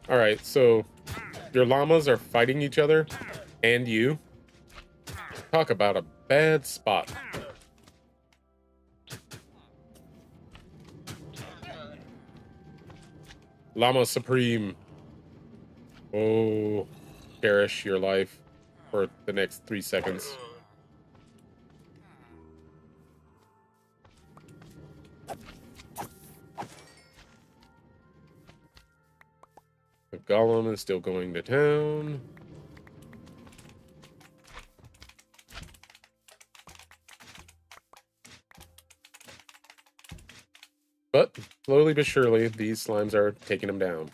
Alright, so your llamas are fighting each other, and you. Talk about a bad spot. Llama Supreme. Oh, cherish your life for the next 3 seconds. The golem is still going to town. But slowly but surely, these slimes are taking him down.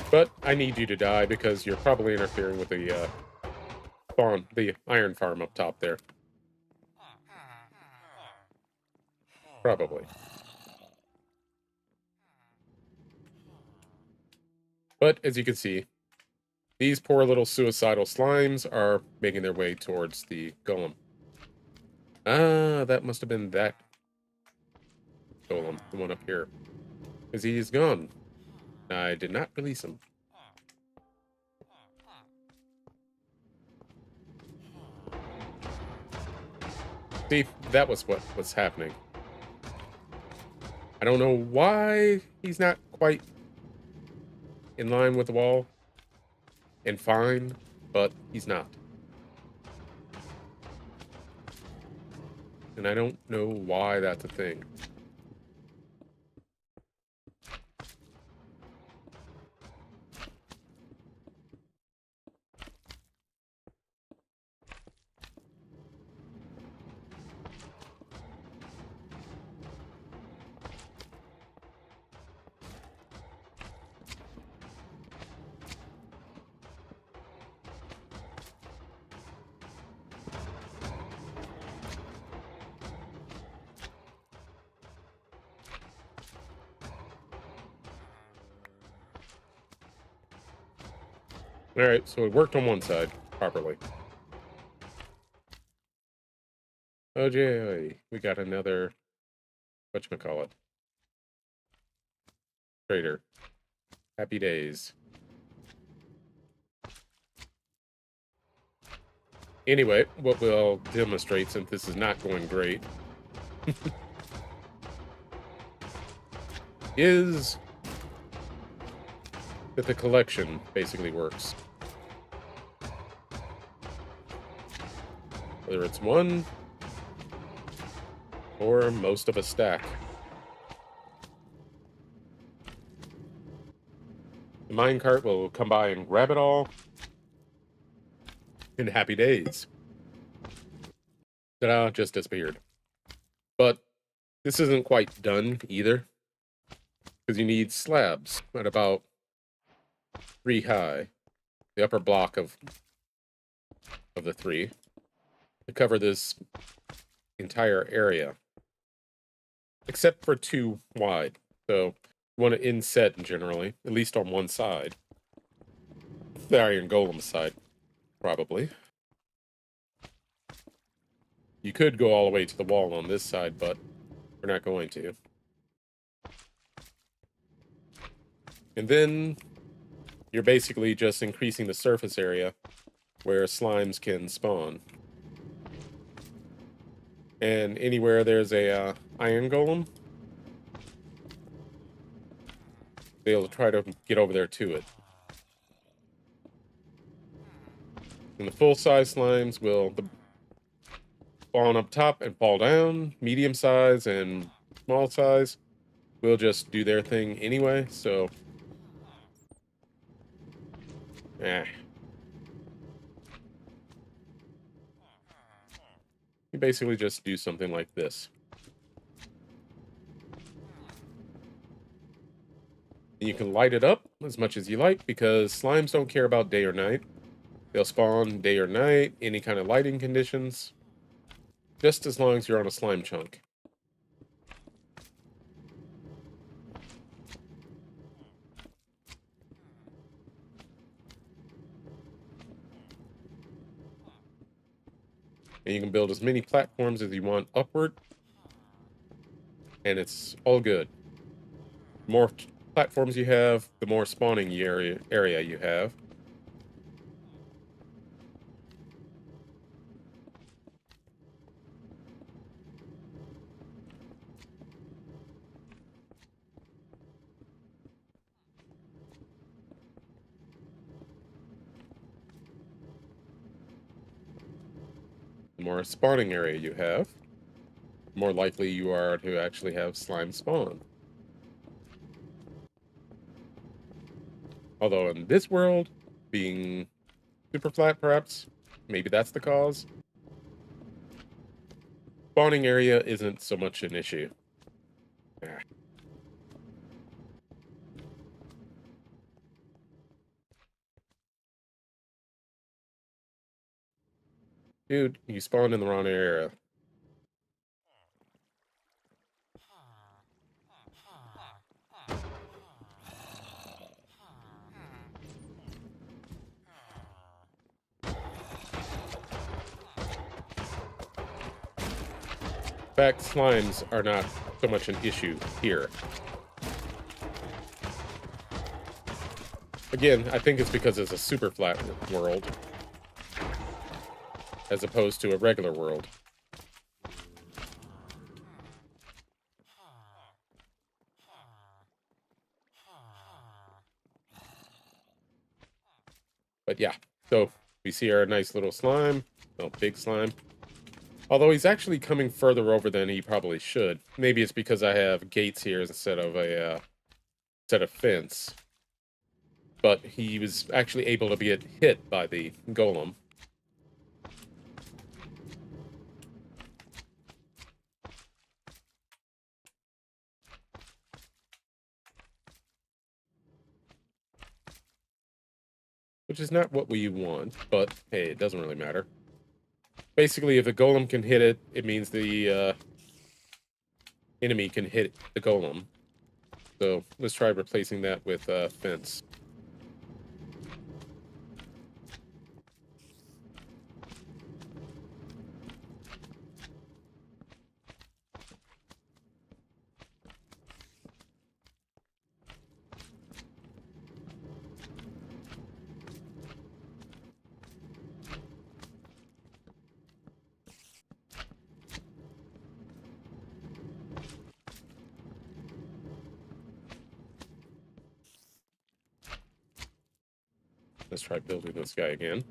But I need you to die because you're probably interfering with the the iron farm up top there. Probably. But as you can see, these poor little suicidal slimes are making their way towards the golem. Ah, that must have been that golem, the one up here. Because he is gone. I did not release him. See, that was what was happening. I don't know why he's not quite in line with the wall and fine, but he's not. And I don't know why that's a thing. Alright, so it worked on one side properly. Oh, joy. We got another, whatchamacallit, trader. Happy days. Anyway, what we'll demonstrate, since this is not going great, is that the collection basically works. Whether it's one or most of a stack. The minecart will come by and grab it all in happy days. Ta-da, just disappeared. But this isn't quite done either, because you need slabs at about 3 high, the upper block of the 3, to cover this entire area, except for 2 wide. So you want to inset generally, at least on one side. The iron golem side, probably. You could go all the way to the wall on this side, but we're not going to. And then you're basically just increasing the surface area where slimes can spawn. And anywhere there's a iron golem, they'll try to get over there to it. And the full-size slimes will spawn up top and fall down. Medium size and small size will just do their thing anyway, so... You basically just do something like this. And you can light it up as much as you like, because slimes don't care about day or night. They'll spawn day or night, any kind of lighting conditions, just as long as you're on a slime chunk. And you can build as many platforms as you want upward, and it's all good. The more platforms you have, the more spawning area you have. The more spawning area you have, the more likely you are to actually have slime spawn. Although in this world, being super flat perhaps, maybe that's the cause. Spawning area isn't so much an issue. Dude, you spawned in the wrong area. In fact, slimes are not so much an issue here. Again, I think it's because it's a super flat world, as opposed to a regular world. But yeah, so we see our nice little slime, well, big slime. Although he's actually coming further over than he probably should. Maybe it's because I have gates here instead of a fence. But he was actually able to get hit by the golem. Which is not what we want, but hey, it doesn't really matter. Basically, if the golem can hit it, it means the enemy can hit the golem. So let's try replacing that with fence. Let's try building this guy again.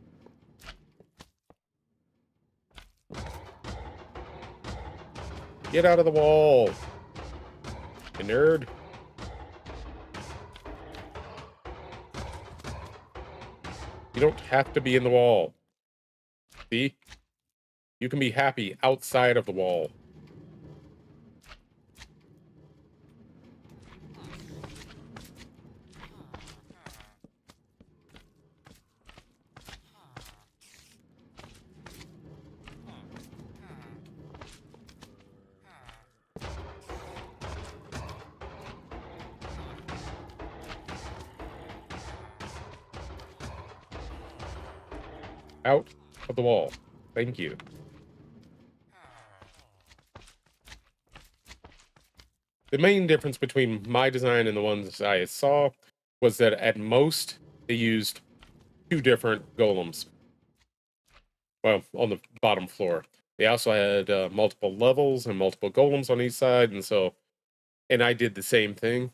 Get out of the wall, you nerd. You don't have to be in the wall. See? You can be happy outside of the wall. Out of the wall. Thank you. The main difference between my design and the ones I saw was that at most they used 2 different golems. Well, on the bottom floor. They also had multiple levels and multiple golems on each side, and I did the same thing,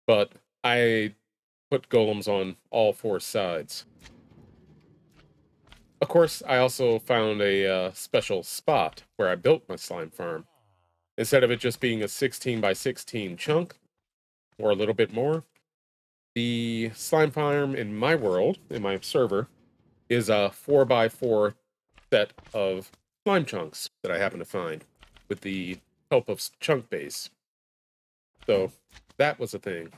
but I put golems on all 4 sides. Of course, I also found a special spot where I built my slime farm. Instead of it just being a 16 by 16 chunk, or a little bit more, the slime farm in my world, in my server, is a 4 by 4 set of slime chunks that I happen to find with the help of chunk base. So that was a thing.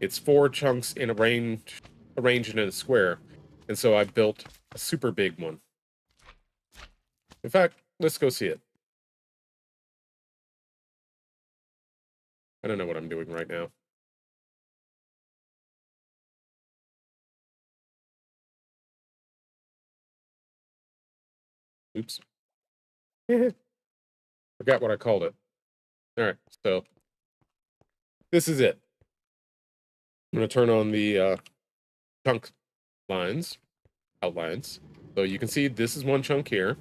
It's 4 chunks in arranged in a square, and so I built a super big one. In fact, let's go see it. I don't know what I'm doing right now. Oops. Forgot what I called it. Alright, so this is it. I'm going to turn on the chunk outlines. So you can see this is one chunk here.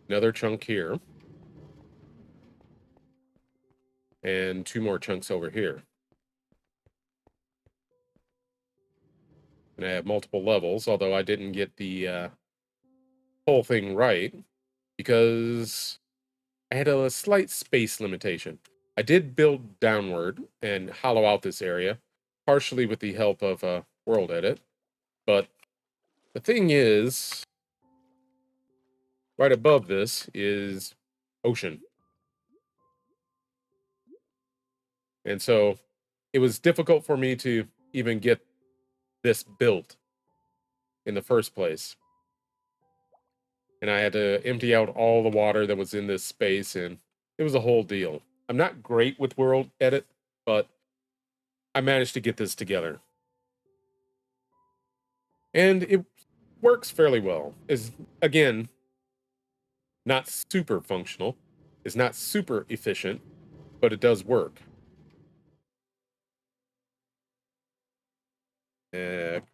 Another chunk here. And 2 more chunks over here. And I have multiple levels, although I didn't get the whole thing right because I had a slight space limitation. I did build downward and hollow out this area, partially with the help of World Edit, but the thing is, right above this is ocean. And so it was difficult for me to even get this built in the first place. And I had to empty out all the water that was in this space, and it was a whole deal. I'm not great with World Edit, but I managed to get this together. And it works fairly well. Is again, not super functional. It's not super efficient, but it does work.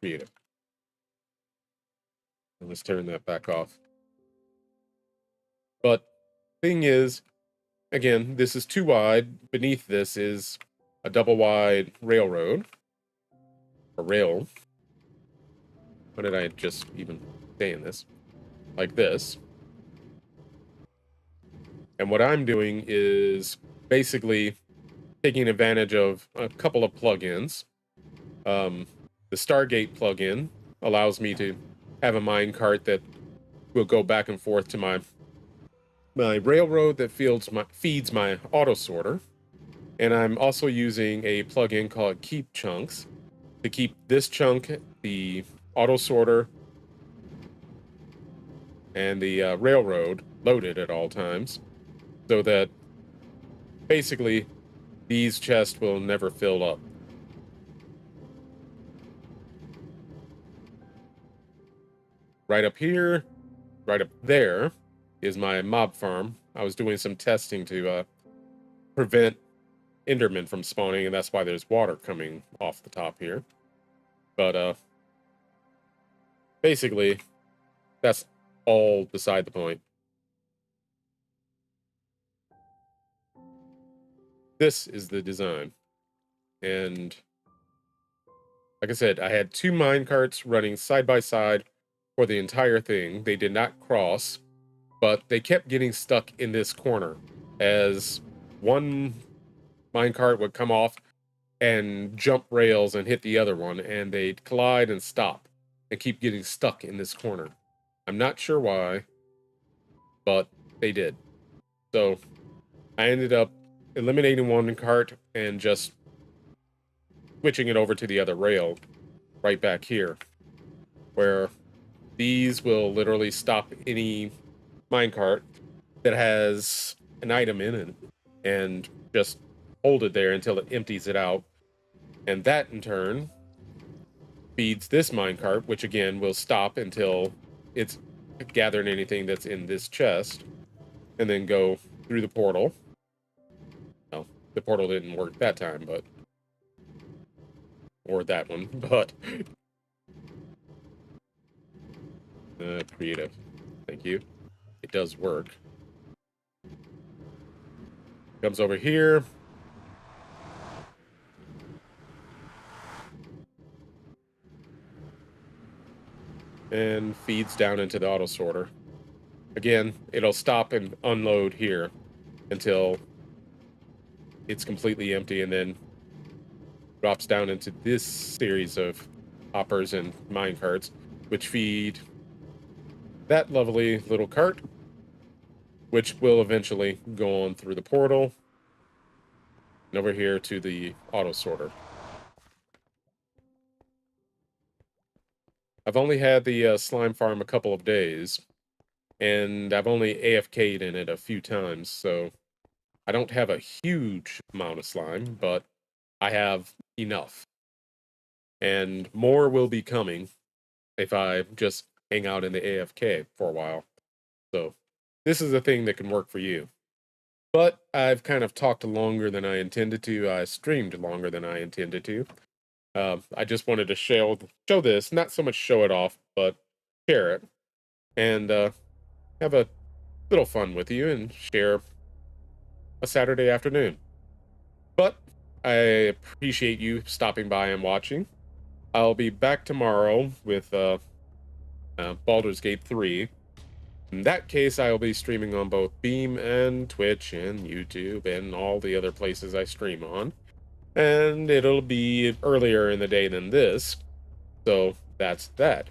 Creative. And let's turn that back off. But thing is, again, this is too wide. Beneath this is a double wide railroad. A rail. What did I just even say in this? Like this. And what I'm doing is basically taking advantage of a couple of plugins. The Stargate plugin allows me to have a minecart that will go back and forth to my railroad that feeds my auto sorter. And I'm also using a plugin called Keep Chunks to keep this chunk, the auto sorter, and the railroad loaded at all times, so that basically these chests will never fill up. Right up here, right up there, is my mob farm. I was doing some testing to prevent Endermen from spawning, and that's why there's water coming off the top here. But basically, that's all beside the point. This is the design. And like I said, I had two mine carts running side by side for the entire thing. They did not cross, but they kept getting stuck in this corner as one minecart would come off and jump rails and hit the other one, and they'd collide and stop and keep getting stuck in this corner. I'm not sure why, but they did. So I ended up eliminating one cart and just switching it over to the other rail right back here, where these will literally stop any minecart that has an item in it and just hold it there until it empties it out. And that in turn feeds this minecart, which again will stop until it's gathered anything that's in this chest, and then go through the portal. Well, the portal didn't work that time, but or that one, but creative. Thank you. It does work. Comes over here. And feeds down into the auto sorter. Again, it'll stop and unload here until it's completely empty, and then drops down into this series of hoppers and mine carts, which feed that lovely little cart, which will eventually go on through the portal and over here to the auto sorter. I've only had the slime farm a couple of days, and I've only AFK'd in it a few times, so I don't have a huge amount of slime, but I have enough. And more will be coming if I just hang out in the AFK for a while. So this is a thing that can work for you. But I've kind of talked longer than I intended to. I streamed longer than I intended to. I just wanted to show this, not so much show it off, but share it and have a little fun with you and share a Saturday afternoon. But I appreciate you stopping by and watching. I'll be back tomorrow with Baldur's Gate 3. In that case, I will be streaming on both Beam and Twitch and YouTube and all the other places I stream on. And it'll be earlier in the day than this. So that's that.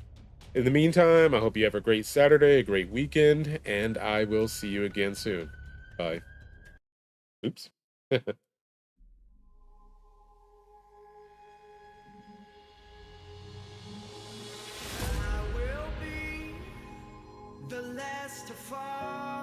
In the meantime, I hope you have a great Saturday, a great weekend, and I will see you again soon. Bye. Oops. I will be the last to fall.